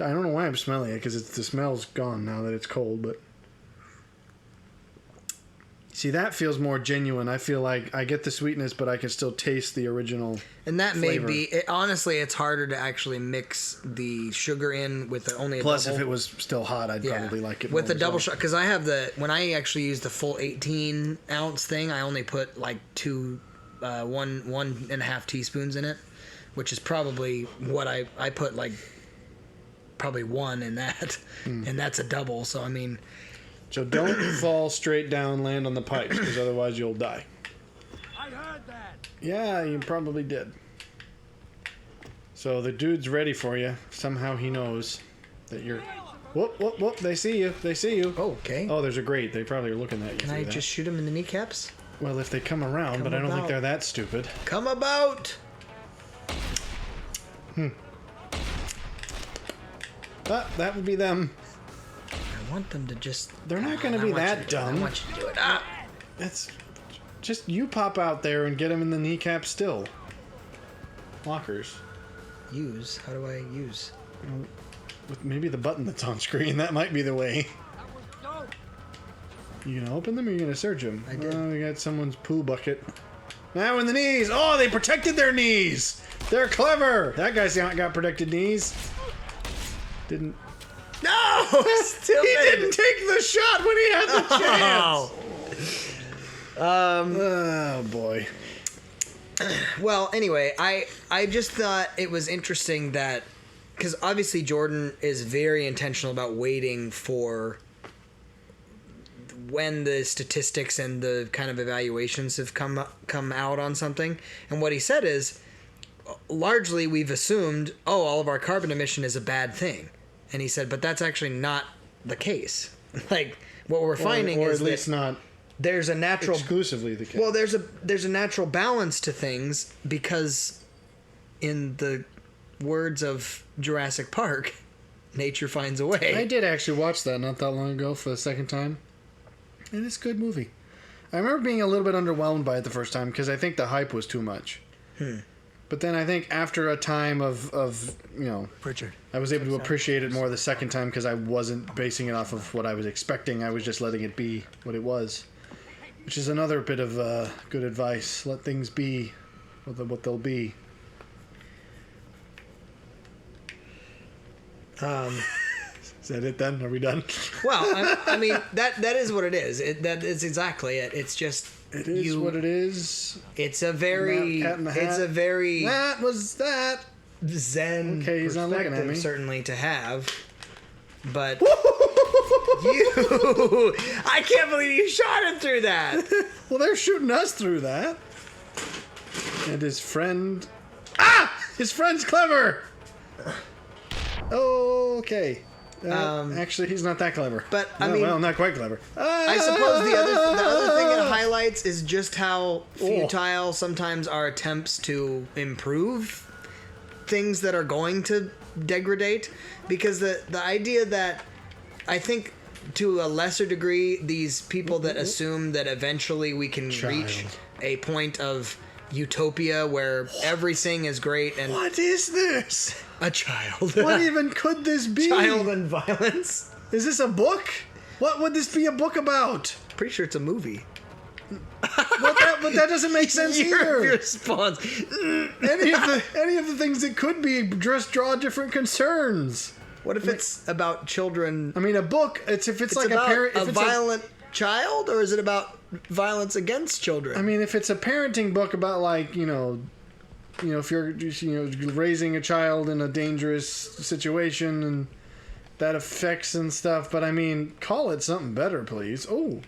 [SPEAKER 1] I don't know why I'm smelling it because the smell's gone now that it's cold. But see, that feels more genuine. I feel like I get the sweetness, but I can still taste the original.
[SPEAKER 2] And that
[SPEAKER 1] flavor.
[SPEAKER 2] may be. Honestly, it's harder to actually mix the sugar in with only a
[SPEAKER 1] Plus,
[SPEAKER 2] double.
[SPEAKER 1] if it was still hot, I'd probably like it
[SPEAKER 2] with
[SPEAKER 1] more
[SPEAKER 2] the double
[SPEAKER 1] as well.
[SPEAKER 2] shot. Because I have when I actually use the full 18 ounce thing, I only put like 1.5 teaspoons in it, which is probably what I put like probably one in that, and that's a double. So I mean,
[SPEAKER 1] So don't fall straight down, land on the pipes, because otherwise you'll die.
[SPEAKER 3] I heard that.
[SPEAKER 1] Yeah, you probably did. So the dude's ready for you. Somehow he knows that you're. Whoop, whoop, whoop! They see you. They see you.
[SPEAKER 2] okay.
[SPEAKER 1] Oh, there's a grate. They probably are looking at you.
[SPEAKER 2] Can I just shoot him in the kneecaps?
[SPEAKER 1] Well, if they come around, but I don't think
[SPEAKER 2] about.
[SPEAKER 1] they're that stupid.
[SPEAKER 2] Come about.
[SPEAKER 1] That would be them.
[SPEAKER 2] I want them to just.
[SPEAKER 1] They're not
[SPEAKER 2] Come
[SPEAKER 1] going
[SPEAKER 2] on,
[SPEAKER 1] to be
[SPEAKER 2] I want
[SPEAKER 1] that
[SPEAKER 2] you to do it.
[SPEAKER 1] dumb.
[SPEAKER 2] I want you to do it. Ah.
[SPEAKER 1] That's just you pop out there and get them in the kneecap still. Lockers.
[SPEAKER 2] Use. How do I use?
[SPEAKER 1] With maybe the button that's on screen. That might be the way.
[SPEAKER 3] That was dope.
[SPEAKER 1] You gonna open them or you gonna search them?
[SPEAKER 2] I did.
[SPEAKER 1] Oh, we got someone's poo bucket. Now in the knees. Oh, they protected their knees. They're clever. That guy's got protected knees. Didn't.
[SPEAKER 2] No! Still
[SPEAKER 1] He didn't take the shot when he had the chance. Oh boy.
[SPEAKER 2] Well, anyway, I just thought it was interesting that because obviously Jordan is very intentional about waiting for when the statistics and the kind of evaluations have come out on something. And what he said is largely we've assumed, all of our carbon emission is a bad thing. And he said, but that's actually not the case. Like what we're finding
[SPEAKER 1] or
[SPEAKER 2] is
[SPEAKER 1] at least
[SPEAKER 2] that
[SPEAKER 1] not
[SPEAKER 2] there's a natural
[SPEAKER 1] exclusively the case.
[SPEAKER 2] well, there's a natural balance to things because, in the words of Jurassic Park, nature finds a way.
[SPEAKER 1] I did actually watch that not that long ago for the second time, and it's a good movie. I remember being a little bit underwhelmed by it the first time because I think the hype was too much. But then I think after a time of
[SPEAKER 2] Richard.
[SPEAKER 1] I was able to appreciate it more the second time because I wasn't basing it off of what I was expecting. I was just letting it be what it was. Which is another bit of good advice. Let things be what they'll be. Is that it then? Are we done?
[SPEAKER 2] Well, I mean that is what it is. That is exactly it. It's just
[SPEAKER 1] It is what it is.
[SPEAKER 2] It's a very
[SPEAKER 1] Cat in the Hat.
[SPEAKER 2] it's a very
[SPEAKER 1] That was that.
[SPEAKER 2] zen
[SPEAKER 1] Okay, he's not looking at
[SPEAKER 2] perspective
[SPEAKER 1] me.
[SPEAKER 2] certainly to have. But Ooh, I can't believe you shot him through that.
[SPEAKER 1] Well, they're shooting us through that. And his friend... Ah! His friend's clever! Okay. Actually, he's not that clever.
[SPEAKER 2] But, I mean...
[SPEAKER 1] Well, not quite clever.
[SPEAKER 2] I suppose the other thing it highlights is just how futile sometimes our attempts to improve things that are going to degrade. Because the idea that I think to a lesser degree, these people that assume that eventually we can reach a point of utopia where everything is great and...
[SPEAKER 1] What is this?
[SPEAKER 2] A child.
[SPEAKER 1] What even could this be?
[SPEAKER 2] Child and violence.
[SPEAKER 1] Is this a book? What would this be a book about?
[SPEAKER 2] Pretty sure it's a movie.
[SPEAKER 1] But that doesn't make sense
[SPEAKER 2] Your
[SPEAKER 1] either.
[SPEAKER 2] response.
[SPEAKER 1] Any of the things it could be just draw different concerns.
[SPEAKER 2] What if it's about children?
[SPEAKER 1] I mean, a book. It's like
[SPEAKER 2] about
[SPEAKER 1] a parent.
[SPEAKER 2] A violent child, or is it about violence against children?
[SPEAKER 1] I mean, if it's a parenting book about if you're raising a child in a dangerous situation and that affects and stuff. But I mean, call it something better, please. Oh.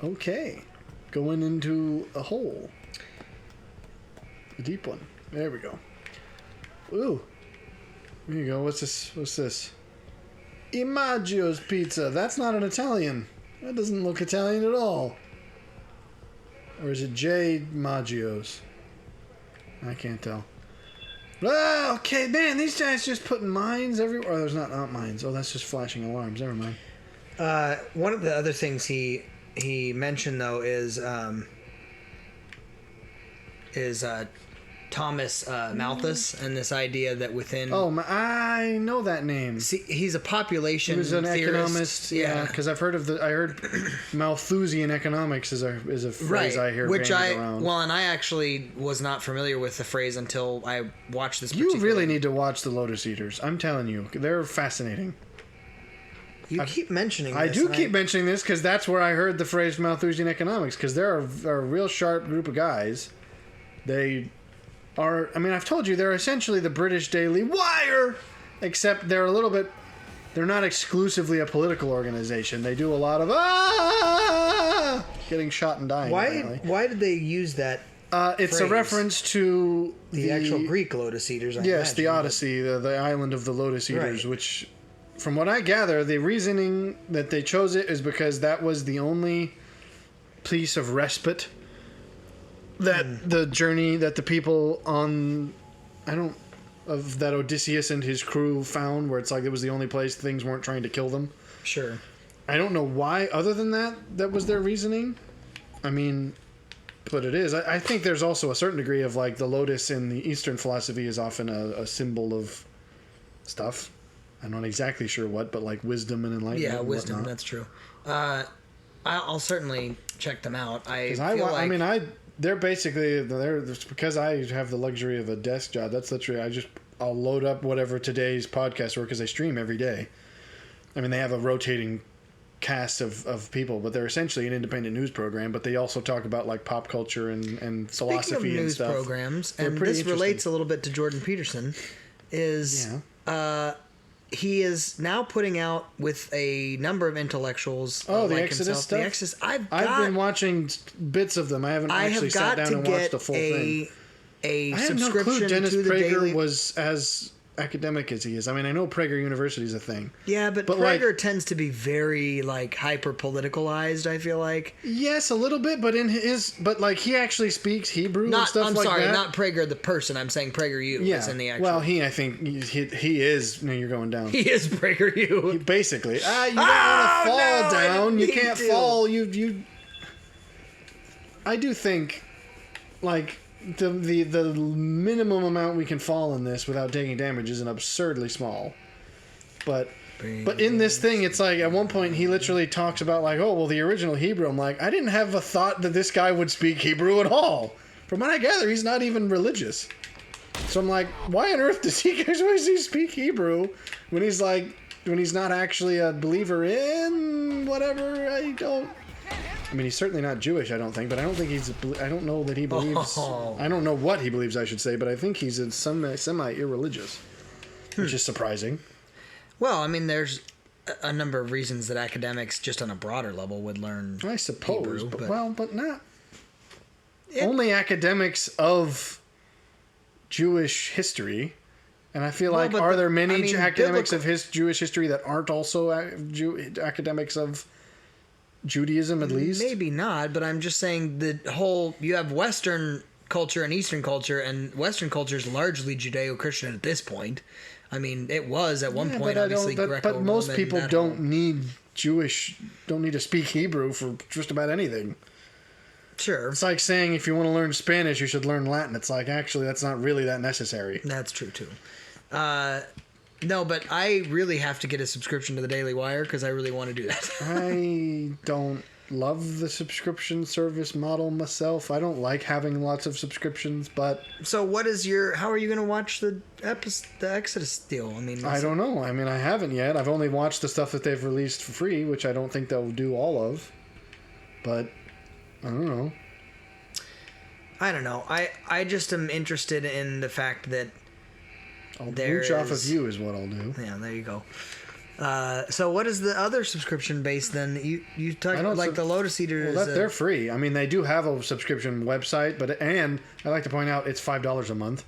[SPEAKER 1] Okay, going into a hole, a deep one. There we go. Ooh. There you go. What's this? Imaggio's pizza. That's not an Italian. That doesn't look Italian at all. Or is it J. Maggio's? I can't tell. Ah, okay, man. These guys just putting mines everywhere. Oh, there's not mines. Oh, that's just flashing alarms. Never mind.
[SPEAKER 2] One of the other things he mentioned though is Thomas Malthus and this idea that within...
[SPEAKER 1] Oh, I know that name.
[SPEAKER 2] See, he's a population
[SPEAKER 1] theorist. He was an economist,
[SPEAKER 2] yeah.
[SPEAKER 1] Because I heard Malthusian economics is a phrase
[SPEAKER 2] right.
[SPEAKER 1] I hear
[SPEAKER 2] Which
[SPEAKER 1] around.
[SPEAKER 2] Well, and I actually was not familiar with the phrase until I watched this
[SPEAKER 1] You really need to watch The Lotus Eaters. I'm telling you. They're fascinating.
[SPEAKER 2] You keep mentioning this.
[SPEAKER 1] I do keep mentioning this because that's where I heard the phrase Malthusian economics, because they're a real sharp group of guys. They... I've told you, they're essentially the British Daily Wire, except they're not exclusively a political organization. They do a lot of getting shot and dying.
[SPEAKER 2] Why did they use that?
[SPEAKER 1] It's a reference to
[SPEAKER 2] the actual Greek Lotus Eaters.
[SPEAKER 1] Yes, the Odyssey, the island of the Lotus Eaters,
[SPEAKER 2] right.
[SPEAKER 1] Which, from what I gather, the reasoning that they chose it is because that was the only piece of respite that the journey that the people on that Odysseus and his crew found, where it's like it was the only place things weren't trying to kill them.
[SPEAKER 2] Sure.
[SPEAKER 1] I don't know why, other than that was their reasoning. I mean, but it is. I think there's also a certain degree of like the lotus in the Eastern philosophy is often a symbol of stuff. I'm not exactly sure what, but like wisdom and enlightenment.
[SPEAKER 2] Yeah, wisdom.
[SPEAKER 1] Whatnot.
[SPEAKER 2] That's true. I'll certainly check them out.
[SPEAKER 1] They're basically because I have the luxury of a desk job. That's literally I'll load up whatever today's podcast were because they stream every day. I mean, they have a rotating cast of people, but they're essentially an independent news program. But they also talk about like pop culture and philosophy
[SPEAKER 2] Speaking of
[SPEAKER 1] and
[SPEAKER 2] news
[SPEAKER 1] stuff.
[SPEAKER 2] programs, and this relates a little bit to Jordan Peterson. He is now putting out with a number of intellectuals.
[SPEAKER 1] Oh, the Exodus stuff.
[SPEAKER 2] The Exodus. I've
[SPEAKER 1] been watching bits of them. I haven't actually sat down and watched the full thing.
[SPEAKER 2] I
[SPEAKER 1] have no
[SPEAKER 2] subscription
[SPEAKER 1] clue Dennis
[SPEAKER 2] to the
[SPEAKER 1] Prager
[SPEAKER 2] Daily...
[SPEAKER 1] was as academic as he is. I mean, I know Prager University is a thing.
[SPEAKER 2] Yeah, but Prager tends to be very like hyper politicalized. I feel like.
[SPEAKER 1] Yes, a little bit, but he actually speaks Hebrew and stuff like that.
[SPEAKER 2] I'm sorry, not Prager the person. I'm saying PragerU is in the actual.
[SPEAKER 1] Well, I think he is. No, you're going down.
[SPEAKER 2] He is PragerU.
[SPEAKER 1] Basically, you don't want to fall down. You can't fall. You. I do think, like. The minimum amount we can fall in this without taking damage is an absurdly small. But in this thing, it's like at one point he literally talks about like, oh well, the original Hebrew. I'm like, I didn't have a thought that this guy would speak Hebrew at all. From what I gather, he's not even religious. So I'm like, why on earth does he speak Hebrew when he's not actually a believer in whatever? I mean, he's certainly not Jewish, I don't think, but I don't don't know that he believes... Oh. I don't know what he believes, I should say, but I think he's semi-irreligious, which is surprising.
[SPEAKER 2] Well, I mean, there's a number of reasons that academics, just on a broader level, would learn.
[SPEAKER 1] I suppose,
[SPEAKER 2] Hebrew,
[SPEAKER 1] but not only academics of Jewish history. And I feel like, are there many academics of Jewish history that aren't also academics of Judaism, at least?
[SPEAKER 2] Maybe not, but I'm just saying you have Western culture and Eastern culture, and Western culture is largely Judeo-Christian at this point. I mean, it was at one point, obviously, Greco-Roman.
[SPEAKER 1] But most people don't need to speak Hebrew for just about anything.
[SPEAKER 2] Sure.
[SPEAKER 1] It's like saying if you want to learn Spanish, you should learn Latin. It's like, actually, that's not really that necessary.
[SPEAKER 2] That's true, too. No, but I really have to get a subscription to the Daily Wire because I really want to do that.
[SPEAKER 1] I don't love the subscription service model myself. I don't like having lots of subscriptions, but...
[SPEAKER 2] So how are you going to watch the Exodus deal? I mean,
[SPEAKER 1] I don't know. I mean, I haven't yet. I've only watched the stuff that they've released for free, which I don't think they'll do all of. But, I don't know.
[SPEAKER 2] I don't know. I just am interested in the fact that
[SPEAKER 1] I'll mooch off of you is what I'll do.
[SPEAKER 2] Yeah, there you go. So what is the other subscription base then? You talk like the Lotus Eater.
[SPEAKER 1] Well, they're free. I mean, they do have a subscription website, and I like to point out it's $5 a month,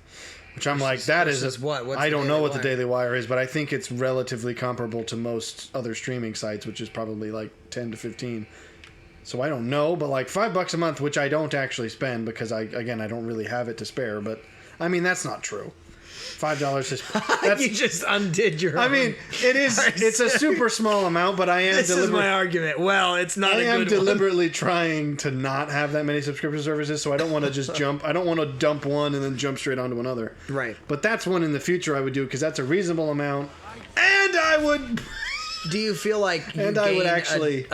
[SPEAKER 1] which I'm like, that is
[SPEAKER 2] what? What's
[SPEAKER 1] I don't know what the Daily Wire is, but I think it's relatively comparable to most other streaming sites, which is probably like 10 to 15. So I don't know, but like $5 a month, which I don't actually spend because I don't really have it to spare. But I mean, that's not true. $5 is...
[SPEAKER 2] You just undid your...
[SPEAKER 1] I mean, it is... It's a super small amount, but I am...
[SPEAKER 2] This is my argument. Well, it's not a good one. I am
[SPEAKER 1] deliberately trying to not have that many subscription services, so I don't want to just jump... I don't want to dump one and then jump straight onto another.
[SPEAKER 2] Right.
[SPEAKER 1] But that's one in the future I would do, because that's a reasonable amount, and I would...
[SPEAKER 2] Do you feel like you
[SPEAKER 1] and I would actually...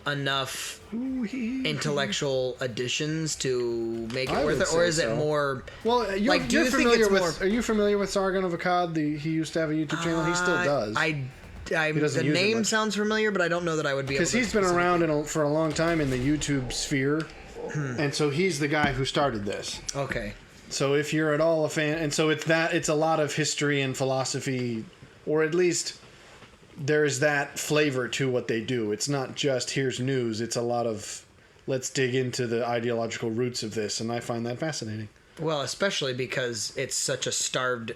[SPEAKER 2] enough intellectual additions to make it worth it, or is it more?
[SPEAKER 1] Well, you're familiar with. Are you familiar with Sargon of Akkad? He used to have a YouTube channel. He still does.
[SPEAKER 2] The name sounds familiar, but I don't know that I would be able to.
[SPEAKER 1] Because he's been around for a long time in the YouTube sphere, and so he's the guy who started this.
[SPEAKER 2] Okay.
[SPEAKER 1] So if you're at all a fan, and so it's a lot of history and philosophy, or at least. There's that flavor to what they do. It's not just here's news. It's a lot of let's dig into the ideological roots of this, and I find that fascinating.
[SPEAKER 2] Well, especially because it's such a starved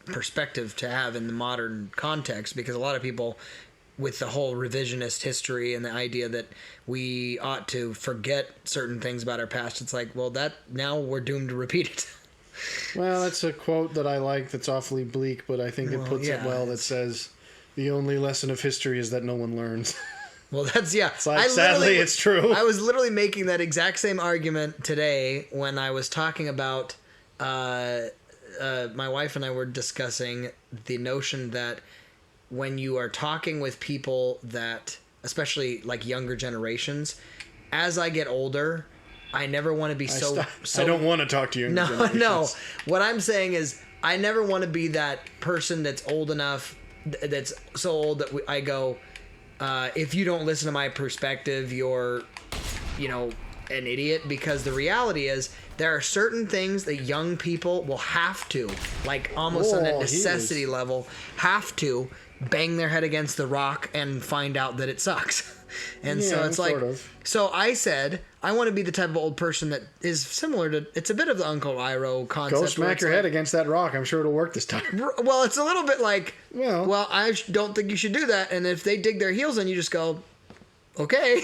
[SPEAKER 2] perspective to have in the modern context, because a lot of people with the whole revisionist history and the idea that we ought to forget certain things about our past, it's like, well, that now we're doomed to repeat it.
[SPEAKER 1] Well, that's a quote that I like that's awfully bleak, but I think it puts it well, that says... The only lesson of history is that no one learns.
[SPEAKER 2] Well, that's, yeah.
[SPEAKER 1] It's like, sadly, it's true.
[SPEAKER 2] I was literally making that exact same argument today when I was talking about, my wife and I were discussing the notion that when you are talking with people that, especially like younger generations, as I get older, I never want to be so
[SPEAKER 1] I don't want to talk to you.
[SPEAKER 2] No. What I'm saying is I never want to be that person that's old enough, that's so old that I go, if you don't listen to my perspective, you're, an idiot. Because the reality is there are certain things that young people will have to, like almost on a necessity level, have to bang their head against the rock and find out that it sucks. And so it's like, so I said, I want to be the type of old person that is similar to, it's a bit of the Uncle Iroh concept.
[SPEAKER 1] Go smack your head against that rock. I'm sure it'll work this time.
[SPEAKER 2] Well, it's a little bit like, well, I don't think you should do that. And if they dig their heels in, you just go, okay,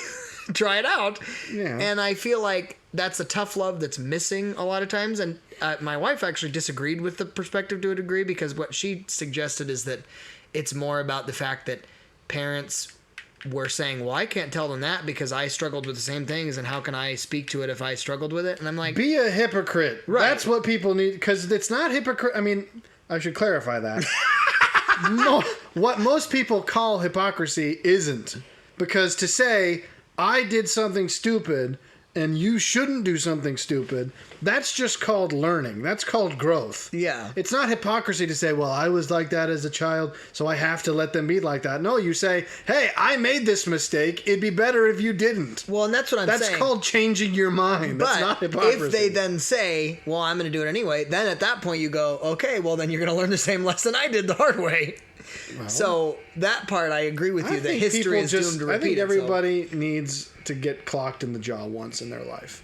[SPEAKER 2] try it out. Yeah. And I feel like that's a tough love that's missing a lot of times. And my wife actually disagreed with the perspective to a degree, because what she suggested is that it's more about the fact that parents were saying, well, I can't tell them that because I struggled with the same things, and how can I speak to it if I struggled with it? And I'm like...
[SPEAKER 1] Be a hypocrite. Right. That's what people need, because it's not hypocrite. I mean, I should clarify that. What most people call hypocrisy isn't. Because to say, I did something stupid and you shouldn't do something stupid, that's just called learning. That's called growth.
[SPEAKER 2] Yeah.
[SPEAKER 1] It's not hypocrisy to say, well, I was like that as a child, so I have to let them be like that. No, you say, hey, I made this mistake. It'd be better if you didn't.
[SPEAKER 2] Well, and that's what I'm saying.
[SPEAKER 1] That's called changing your mind. That's not hypocrisy.
[SPEAKER 2] If they then say, well, I'm going to do it anyway, then at that point you go, okay, well, then you're going to learn the same lesson I did the hard way. So that part, I agree with you. That history is doomed to repeat.
[SPEAKER 1] I think everybody needs to get clocked in the jaw once in their life.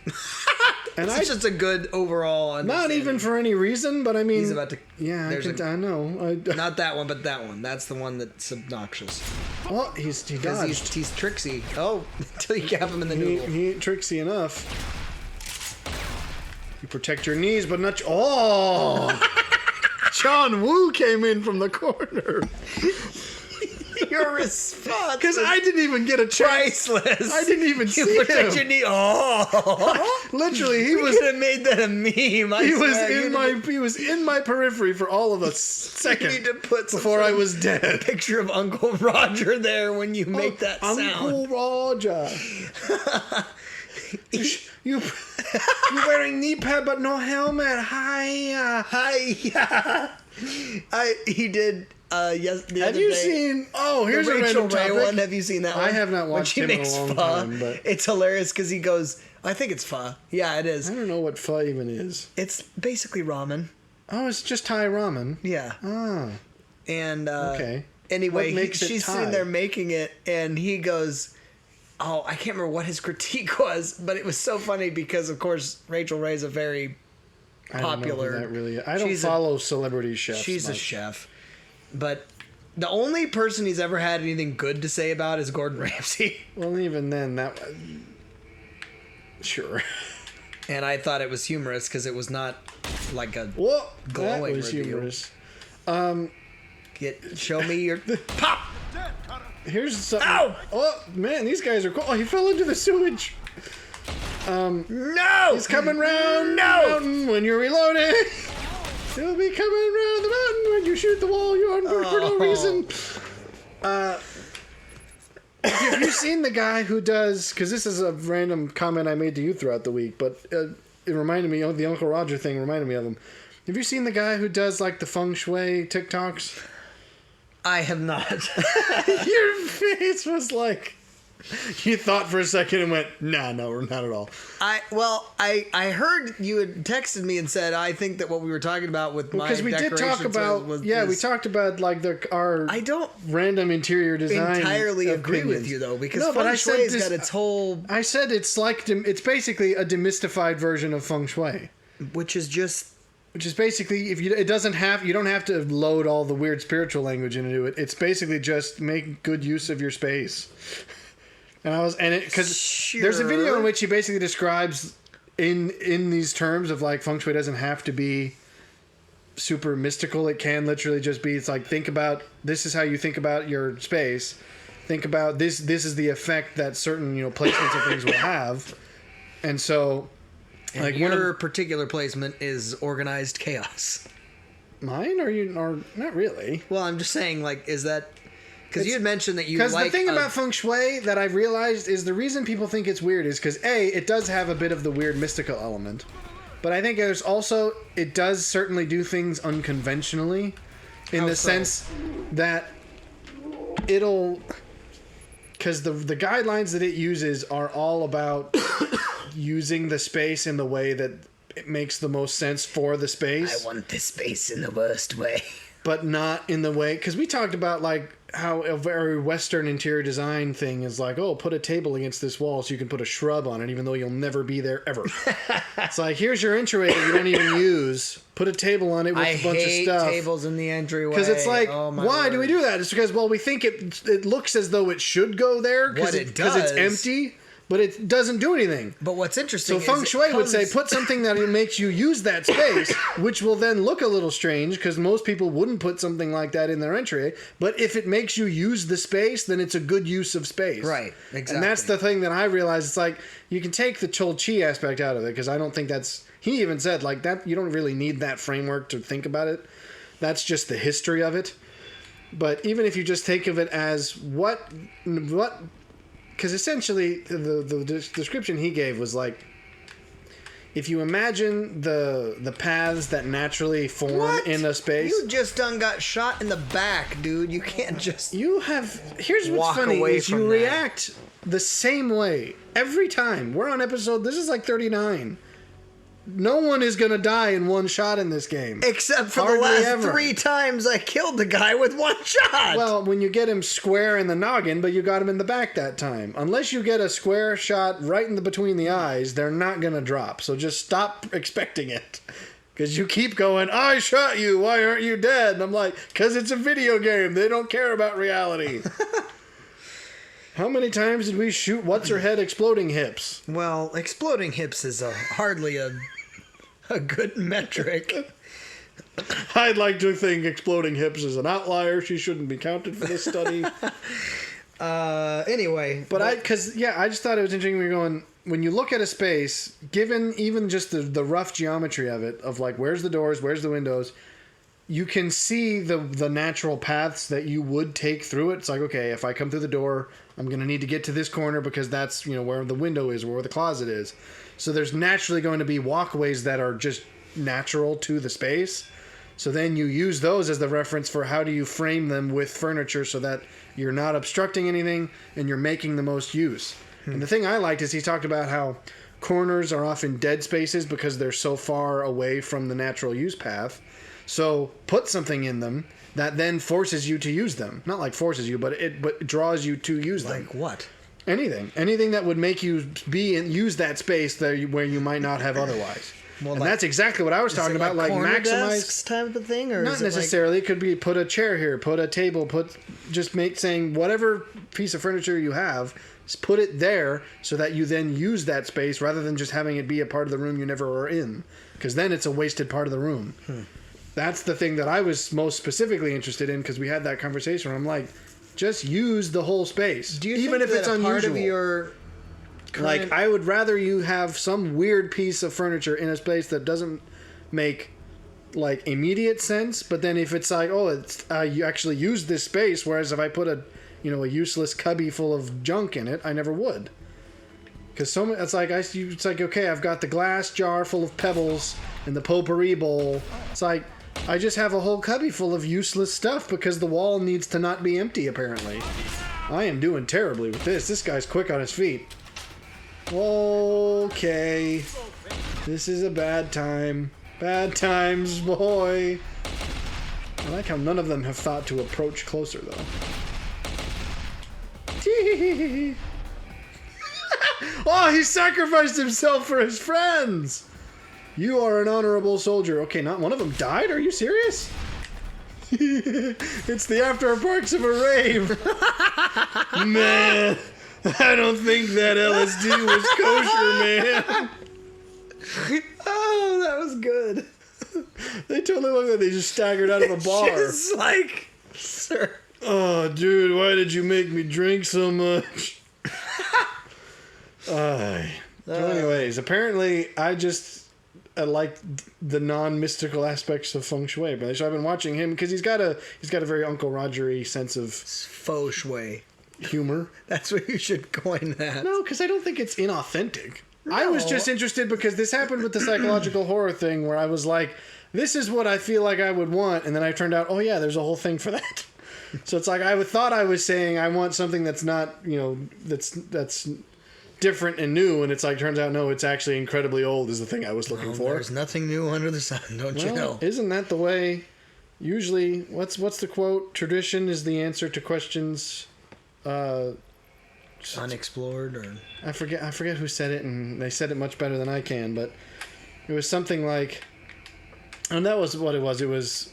[SPEAKER 1] And
[SPEAKER 2] it's just a good overall.
[SPEAKER 1] Not even for any reason, but I mean,
[SPEAKER 2] he's about to.
[SPEAKER 1] Yeah, I know.
[SPEAKER 2] Not that one, but that one. That's the one that's obnoxious.
[SPEAKER 1] Well, he dodged.
[SPEAKER 2] He's tricksy. Oh, until you cap him in the noodle.
[SPEAKER 1] He ain't tricksy enough. You protect your knees, but not. Oh, John Woo came in from the corner.
[SPEAKER 2] Your response,
[SPEAKER 1] because I didn't even get a chance.
[SPEAKER 2] Priceless.
[SPEAKER 1] I didn't even see him.
[SPEAKER 2] Your knee. Oh,
[SPEAKER 1] literally, he
[SPEAKER 2] could have made that a meme.
[SPEAKER 1] He was in my periphery for all of a second.
[SPEAKER 2] You need to put
[SPEAKER 1] before I was dead.
[SPEAKER 2] Picture of Uncle Roger there when you make that sound.
[SPEAKER 1] Uncle Roger. You're wearing knee pad but no helmet. Hi.
[SPEAKER 2] He did. Yes.
[SPEAKER 1] Have you seen? Oh, here's a
[SPEAKER 2] Rachel
[SPEAKER 1] random
[SPEAKER 2] Ray
[SPEAKER 1] topic.
[SPEAKER 2] one. Have you seen that one?
[SPEAKER 1] I have not watched him in a long time. But
[SPEAKER 2] it's hilarious because he goes. I think it's pho. Yeah, it is.
[SPEAKER 1] I don't know what pho even is.
[SPEAKER 2] It's basically ramen.
[SPEAKER 1] Oh, it's just Thai ramen.
[SPEAKER 2] Yeah.
[SPEAKER 1] Ah.
[SPEAKER 2] And
[SPEAKER 1] okay.
[SPEAKER 2] Anyway, she's sitting there making it, and he goes. Oh, I can't remember what his critique was, but it was so funny because, of course, Rachel Ray's a very popular.
[SPEAKER 1] I don't follow celebrity chefs.
[SPEAKER 2] She's a chef, but the only person he's ever had anything good to say about is Gordon Ramsay.
[SPEAKER 1] Well, even then, sure.
[SPEAKER 2] And I thought it was humorous because it was not like a glowing
[SPEAKER 1] that was
[SPEAKER 2] review.
[SPEAKER 1] Humorous.
[SPEAKER 2] Show me your pop.
[SPEAKER 1] Here's something.
[SPEAKER 2] Ow!
[SPEAKER 1] Oh man, these guys are cool. Oh, he fell into the sewage.
[SPEAKER 2] No!
[SPEAKER 1] He's coming round the mountain when you're reloading. He'll be coming round the mountain when you shoot the wall you're on board for no reason. Have you seen the guy who does? Because this is a random comment I made to you throughout the week, but it reminded me of the Uncle Roger thing. Reminded me of him. Have you seen the guy who does like the feng shui TikToks?
[SPEAKER 2] I have not.
[SPEAKER 1] Your face was like you thought for a second and went, no, not at all.
[SPEAKER 2] I heard you had texted me and said I think that what we were talking about with my
[SPEAKER 1] because we did talk about we talked about like our
[SPEAKER 2] I don't
[SPEAKER 1] random interior design
[SPEAKER 2] entirely agree with you though because feng shui's got its whole.
[SPEAKER 1] I said it's basically a demystified version of feng shui,
[SPEAKER 2] which is basically you don't have to load all the weird spiritual language into it. It's basically just make good use of your space. Because there's a video in which he basically describes in these terms of like feng shui doesn't have to be super mystical. It can literally just be, it's like, think about, this is how you think about your space. Think about this is the effect that certain, placements of things will have. And so, and like your particular placement is organized chaos.
[SPEAKER 1] Mine or not really?
[SPEAKER 2] Well, I'm just saying, like, is that because you had mentioned that you
[SPEAKER 1] because the thing about feng shui that I've realized is the reason people think it's weird is because it does have a bit of the weird mystical element, but I think there's also it does certainly do things unconventionally, in the sense that it'll. Because the guidelines that it uses are all about using the space in the way that it makes the most sense for the space.
[SPEAKER 2] I want this space in the worst way.
[SPEAKER 1] But not in the way... Because we talked about, like, how a very Western interior design thing is like, oh, put a table against this wall so you can put a shrub on it, even though you'll never be there ever. It's like, here's your entryway that you don't even use. Put a table on it with a bunch of stuff.
[SPEAKER 2] I hate tables in the entryway.
[SPEAKER 1] Because it's like, why do we do that? It's because, we think it looks as though it should go there because it's empty, but it doesn't do anything.
[SPEAKER 2] But what's interesting
[SPEAKER 1] is feng shui would say, put something that makes you use that space, which will then look a little strange because most people wouldn't put something like that in their entryway. But if it makes you use the space, then it's a good use of space.
[SPEAKER 2] Right, exactly.
[SPEAKER 1] And that's the thing that I realized. It's like, you can take the Chol Chi aspect out of it because I don't think that's... He even said, like, that you don't really need that framework to think about it. That's just the history of it. But even if you just think of it as what... Because essentially, the description he gave was like, if you imagine the paths that naturally form in a space...
[SPEAKER 2] You just got shot in the back, dude. You can't just...
[SPEAKER 1] Here's what's funny is you react the same way every time. We're on episode... This is like 39. No one is going to die in one shot in this game.
[SPEAKER 2] Except for
[SPEAKER 1] Hardly
[SPEAKER 2] the last
[SPEAKER 1] ever.
[SPEAKER 2] 3 times I killed the guy with 1 shot.
[SPEAKER 1] Well, when you get him square in the noggin, but you got him in the back that time. Unless you get a square shot right in the between the eyes, they're not going to drop. So just stop expecting it. Because you keep going, I shot you, why aren't you dead? And I'm like, because it's a video game. They don't care about reality. How many times did we shoot what's-her-head exploding hips?
[SPEAKER 2] Well, exploding hips is hardly a good metric.
[SPEAKER 1] I'd like to think exploding hips is an outlier. She shouldn't be counted for this study.
[SPEAKER 2] Anyway.
[SPEAKER 1] But I just thought it was interesting when you're going, when you look at a space, given even just the rough geometry of it, of like, where's the doors, where's the windows, you can see the natural paths that you would take through it. It's like, okay, if I come through the door, I'm going to need to get to this corner because that's, where the window is, or where the closet is. So there's naturally going to be walkways that are just natural to the space. So then you use those as the reference for how do you frame them with furniture so that you're not obstructing anything and you're making the most use. And the thing I liked is he talked about how corners are often dead spaces because they're so far away from the natural use path. So put something in them that then forces you to use them. Not like forces you, but it draws you to use them.
[SPEAKER 2] Like what?
[SPEAKER 1] Anything that would make you use that space there where you might not have otherwise.
[SPEAKER 2] Well,
[SPEAKER 1] and that's exactly what I was talking about, like
[SPEAKER 2] corner
[SPEAKER 1] maximize
[SPEAKER 2] desks type of thing, or
[SPEAKER 1] not necessarily. It could be put a chair here, put a table, saying whatever piece of furniture you have, just put it there so that you then use that space rather than just having it be a part of the room you never were in, because then it's a wasted part of the room. That's the thing that I was most specifically interested in, because we had that conversation where I'm like, just use the whole space.
[SPEAKER 2] Do you
[SPEAKER 1] even
[SPEAKER 2] think
[SPEAKER 1] if it's
[SPEAKER 2] that a
[SPEAKER 1] unusual?
[SPEAKER 2] part of your
[SPEAKER 1] Like, I would rather you have some weird piece of furniture in a space that doesn't make, like, immediate sense, but then if it's like, you actually use this space, whereas if I put a useless cubby full of junk in it, I never would. Because it's like, okay, I've got the glass jar full of pebbles and the potpourri bowl. It's like, I just have a whole cubby full of useless stuff because the wall needs to not be empty, apparently. I am doing terribly with this. This guy's quick on his feet. Okay. This is a bad time. Bad times, boy. I like how none of them have thought to approach closer, though. Oh, he sacrificed himself for his friends! You are an honorable soldier. Okay, not one of them died? Are you serious? It's the after parks of a rave. Man, I don't think that LSD was kosher, man.
[SPEAKER 2] Oh, that was good.
[SPEAKER 1] They totally look like they just staggered out of a bar.
[SPEAKER 2] Just like, sir.
[SPEAKER 1] Oh, dude, why did you make me drink so much? So anyways, apparently I like the non-mystical aspects of feng shui. But so I've been watching him because he's got a very Uncle Roger-y sense of
[SPEAKER 2] Faux shui.
[SPEAKER 1] humor.
[SPEAKER 2] That's what you should coin that.
[SPEAKER 1] No, because I don't think it's inauthentic.
[SPEAKER 2] No.
[SPEAKER 1] I was just interested because this happened with the psychological horror thing where I was like, this is what I feel like I would want, and then I turned out, oh yeah, there's a whole thing for that. So it's like I thought I was saying I want something that's not, that's different and new, and it's like turns out no, it's actually incredibly old is the thing I was looking for.
[SPEAKER 2] There's nothing new under the sun, don't you know?
[SPEAKER 1] Isn't that the way? Usually, what's the quote? Tradition is the answer to questions.
[SPEAKER 2] Unexplored, or
[SPEAKER 1] I forget who said it, and they said it much better than I can, but it was something like, and that was what it was. It was.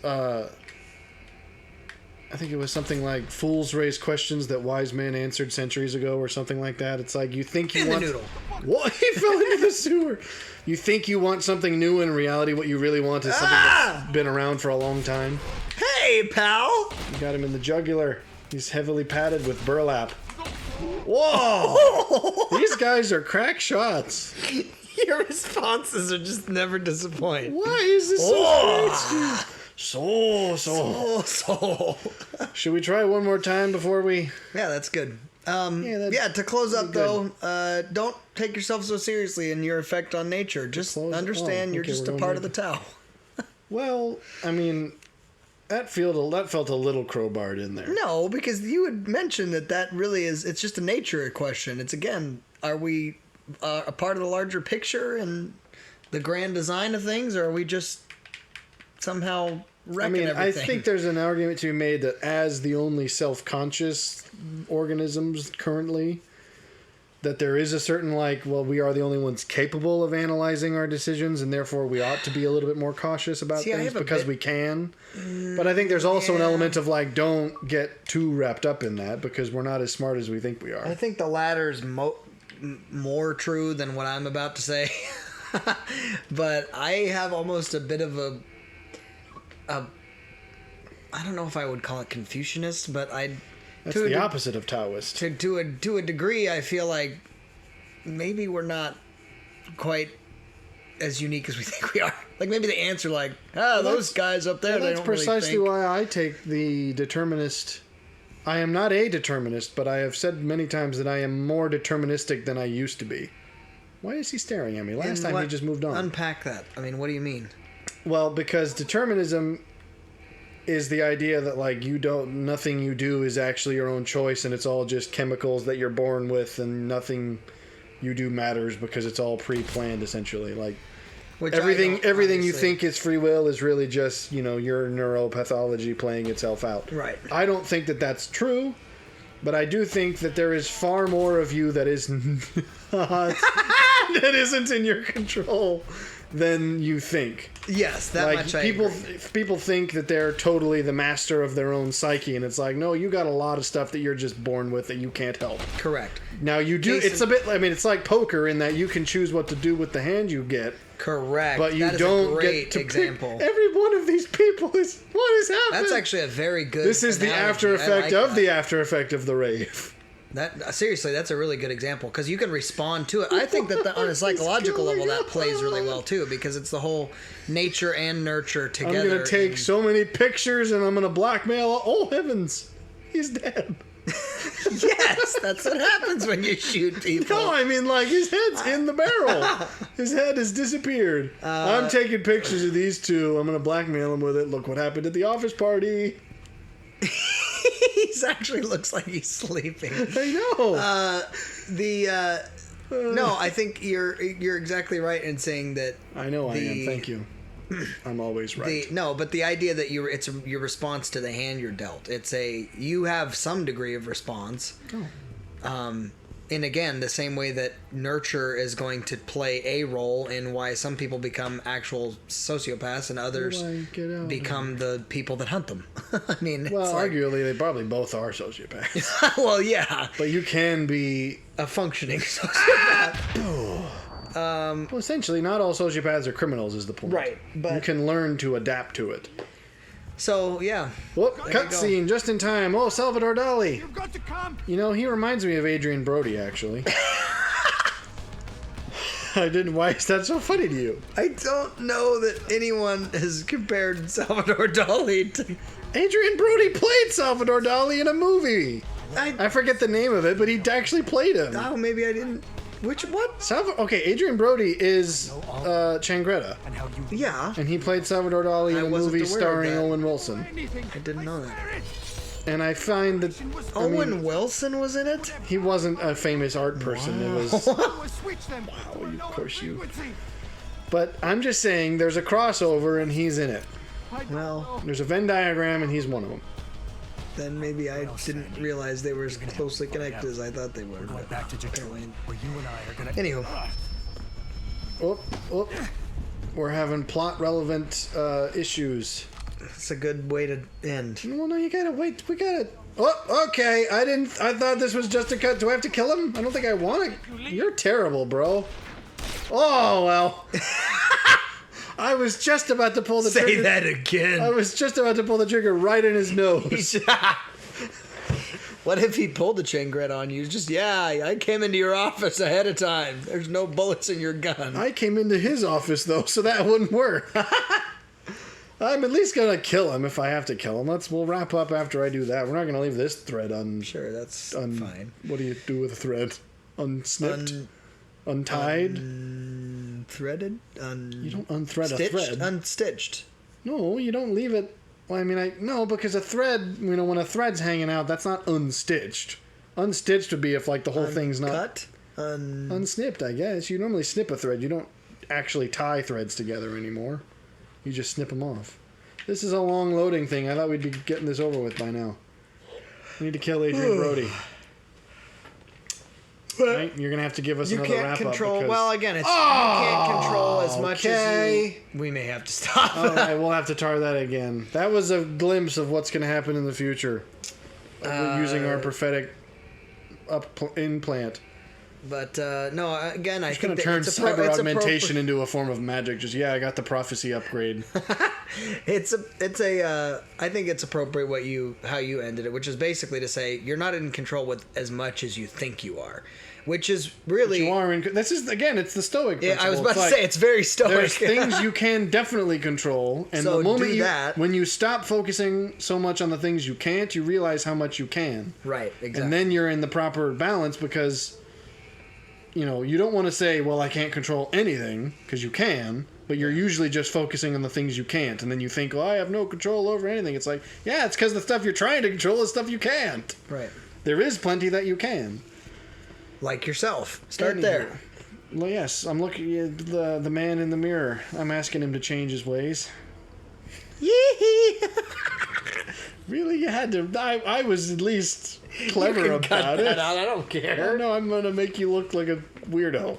[SPEAKER 1] I think it was something like "Fools raise questions that wise men answered centuries ago," or something like that. It's like you think you want
[SPEAKER 2] the noodle.
[SPEAKER 1] What? He fell into the sewer. You think you want something new, in reality, what you really want is something that's been around for a long time.
[SPEAKER 2] Hey, pal!
[SPEAKER 1] You got him in the jugular. He's heavily padded with burlap. Whoa! These guys are crack shots.
[SPEAKER 2] Your responses are just never disappoint.
[SPEAKER 1] Why is this so strange? So. Should we try one more time before we...
[SPEAKER 2] Yeah, that's good. To close up, though, don't take yourself so seriously in your effect on nature. Just understand you're just a part of the Tao.
[SPEAKER 1] Well, I mean, that felt a little crowbarred in there.
[SPEAKER 2] No, because you had mentioned that really is... It's just a nature question. It's, again, are we a part of the larger picture? And the grand design of things, or are we just somehow wrecking everything?
[SPEAKER 1] I think there's an argument to be made that as the only self-conscious organisms currently, that there is a certain, we are the only ones capable of analyzing our decisions, and therefore we ought to be a little bit more cautious about things because we can. But I think there's also an element of, don't get too wrapped up in that because we're not as smart as we think we are.
[SPEAKER 2] I think the latter's more true than what I'm about to say. But I have almost a bit of a I don't know if I would call it Confucianist, but
[SPEAKER 1] that's the opposite of Taoist.
[SPEAKER 2] To a degree, I feel like maybe we're not quite as unique as we think we are. Like maybe the answer, those guys up there, they don't really think. That's precisely
[SPEAKER 1] why I take the determinist. I am not a determinist, but I have said many times that I am more deterministic than I used to be. Why is he staring at me? Last time he just moved on.
[SPEAKER 2] Unpack that. I mean, what do you mean?
[SPEAKER 1] Well, because determinism is the idea that nothing you do is actually your own choice, and it's all just chemicals that you're born with, and nothing you do matters because it's all pre-planned essentially. Everything you think is free will is really just your neuropathology playing itself out.
[SPEAKER 2] Right.
[SPEAKER 1] I don't think that that's true, but I do think that there is far more of you that isn't that isn't in your control than you think.
[SPEAKER 2] Yes, that much I agree.
[SPEAKER 1] People think that they're totally the master of their own psyche, and it's no, you got a lot of stuff that you're just born with that you can't help.
[SPEAKER 2] Correct.
[SPEAKER 1] Now you do. It's a bit. it's like poker in that you can choose what to do with the hand you get.
[SPEAKER 2] Correct.
[SPEAKER 1] But you don't get to
[SPEAKER 2] example.
[SPEAKER 1] Pick. Every one of these people is what is happening.
[SPEAKER 2] That's actually a very good.
[SPEAKER 1] This is the after effect of the after effect of the rave.
[SPEAKER 2] That seriously, that's a really good example because you can respond to it. I think that on a psychological level that plays really well too because it's the whole nature and nurture together.
[SPEAKER 1] I'm gonna take so many pictures and I'm gonna blackmail. Oh heavens, he's dead.
[SPEAKER 2] Yes, that's what happens when you shoot people.
[SPEAKER 1] No, his head's in the barrel. His head has disappeared. I'm taking pictures of these two. I'm gonna blackmail him with it. Look what happened at the office party.
[SPEAKER 2] He actually looks like he's sleeping.
[SPEAKER 1] I know.
[SPEAKER 2] No, I think you're exactly right in saying that.
[SPEAKER 1] I know I am. Thank you. I'm always right.
[SPEAKER 2] But the idea that it's your response to the hand you're dealt. You have some degree of response.
[SPEAKER 1] Oh.
[SPEAKER 2] And again, the same way that nurture is going to play a role in why some people become actual sociopaths and others become the people that hunt them.
[SPEAKER 1] Arguably, they probably both are sociopaths.
[SPEAKER 2] Well, yeah.
[SPEAKER 1] But you can be
[SPEAKER 2] a functioning sociopath.
[SPEAKER 1] Well, essentially, not all sociopaths are criminals is the point.
[SPEAKER 2] Right. But
[SPEAKER 1] you can learn to adapt to it.
[SPEAKER 2] So, yeah.
[SPEAKER 1] Whoop, cutscene, just in time. Oh, Salvador Dali.
[SPEAKER 3] You've got to come.
[SPEAKER 1] He reminds me of Adrian Brody, actually. Why is that so funny to you?
[SPEAKER 2] I don't know that anyone has compared Salvador Dali to...
[SPEAKER 1] Adrian Brody played Salvador Dali in a movie. I forget the name of it, but he actually played him.
[SPEAKER 2] Oh, maybe I didn't... What?
[SPEAKER 1] Okay, Adrian Brody is Changretta.
[SPEAKER 2] Yeah.
[SPEAKER 1] And he played Salvador Dali in a movie starring Owen Wilson.
[SPEAKER 2] I didn't know that.
[SPEAKER 1] And I find that...
[SPEAKER 2] Owen Wilson was in it?
[SPEAKER 1] He wasn't a famous art person.
[SPEAKER 2] Wow.
[SPEAKER 1] It was... Wow, of course you... But I'm just saying, there's a crossover and he's in it.
[SPEAKER 2] Well...
[SPEAKER 1] There's a Venn diagram and he's one of them.
[SPEAKER 2] Then maybe I didn't realize they were as closely connected as I thought they were.
[SPEAKER 4] Back to Japan, where you and I are gonna...
[SPEAKER 2] Anywho.
[SPEAKER 1] Oh. We're having plot-relevant issues.
[SPEAKER 2] That's a good way to end.
[SPEAKER 1] Well, no, you gotta wait. We gotta... Oh, okay. I thought this was just a cut. Do I have to kill him? I don't think I want to. You're terrible, bro. Oh, well. I was just about to pull the trigger.
[SPEAKER 2] Say that again.
[SPEAKER 1] I was just about to pull the trigger right in his nose.
[SPEAKER 2] What if he pulled the Changret on you? Just, I came into your office ahead of time. There's no bullets in your gun.
[SPEAKER 1] I came into his office, though, so that wouldn't work. I'm at least going to kill him if I have to kill him. We'll wrap up after I do that. We're not going to leave this thread
[SPEAKER 2] Sure, that's fine.
[SPEAKER 1] What do you do with a thread? Unsnipped? Untied?
[SPEAKER 2] Threaded?
[SPEAKER 1] You don't unthread a thread.
[SPEAKER 2] Unstitched.
[SPEAKER 1] No, you don't leave it. Well, no, because a thread, when a thread's hanging out, that's not unstitched. Unstitched would be if, the whole thing's not...
[SPEAKER 2] Cut?
[SPEAKER 1] Unsnipped, I guess. You normally snip a thread. You don't actually tie threads together anymore. You just snip them off. This is a long loading thing. I thought we'd be getting this over with by now. We need to kill Adrian Brody. Right? You're gonna have to give us another wrap up.
[SPEAKER 2] Control. Well, again, it's you can't control as much as you. We may have to stop.
[SPEAKER 1] All right, we'll have to tar that again. That was a glimpse of what's gonna happen in the future. We're using our prophetic implant.
[SPEAKER 2] But no, again, I
[SPEAKER 1] It's
[SPEAKER 2] think
[SPEAKER 1] gonna turn cyber augmentation into a form of magic. Just I got the prophecy upgrade.
[SPEAKER 2] I think it's appropriate how you ended it, which is basically to say you're not in control with as much as you think you are, which is really
[SPEAKER 1] But you are in. This is again, it's the Stoic principle.
[SPEAKER 2] I was about to say it's very Stoic.
[SPEAKER 1] There's things you can definitely control, and
[SPEAKER 2] So
[SPEAKER 1] the moment
[SPEAKER 2] when
[SPEAKER 1] you stop focusing so much on the things you can't, you realize how much you can.
[SPEAKER 2] Right. Exactly.
[SPEAKER 1] And then you're in the proper balance because. You don't want to say, well, I can't control anything, because you can, but you're usually just focusing on the things you can't, and then you think, I have no control over anything. It's like, yeah, it's because the stuff you're trying to control is stuff you can't.
[SPEAKER 2] Right.
[SPEAKER 1] There is plenty that you can.
[SPEAKER 2] Like yourself. Start there.
[SPEAKER 1] Well, yes, I'm looking at the man in the mirror. I'm asking him to change his ways.
[SPEAKER 2] Yee.
[SPEAKER 1] Really, you had to. I was at least clever about it.
[SPEAKER 2] I don't care.
[SPEAKER 1] No, I'm going to make you look like a weirdo.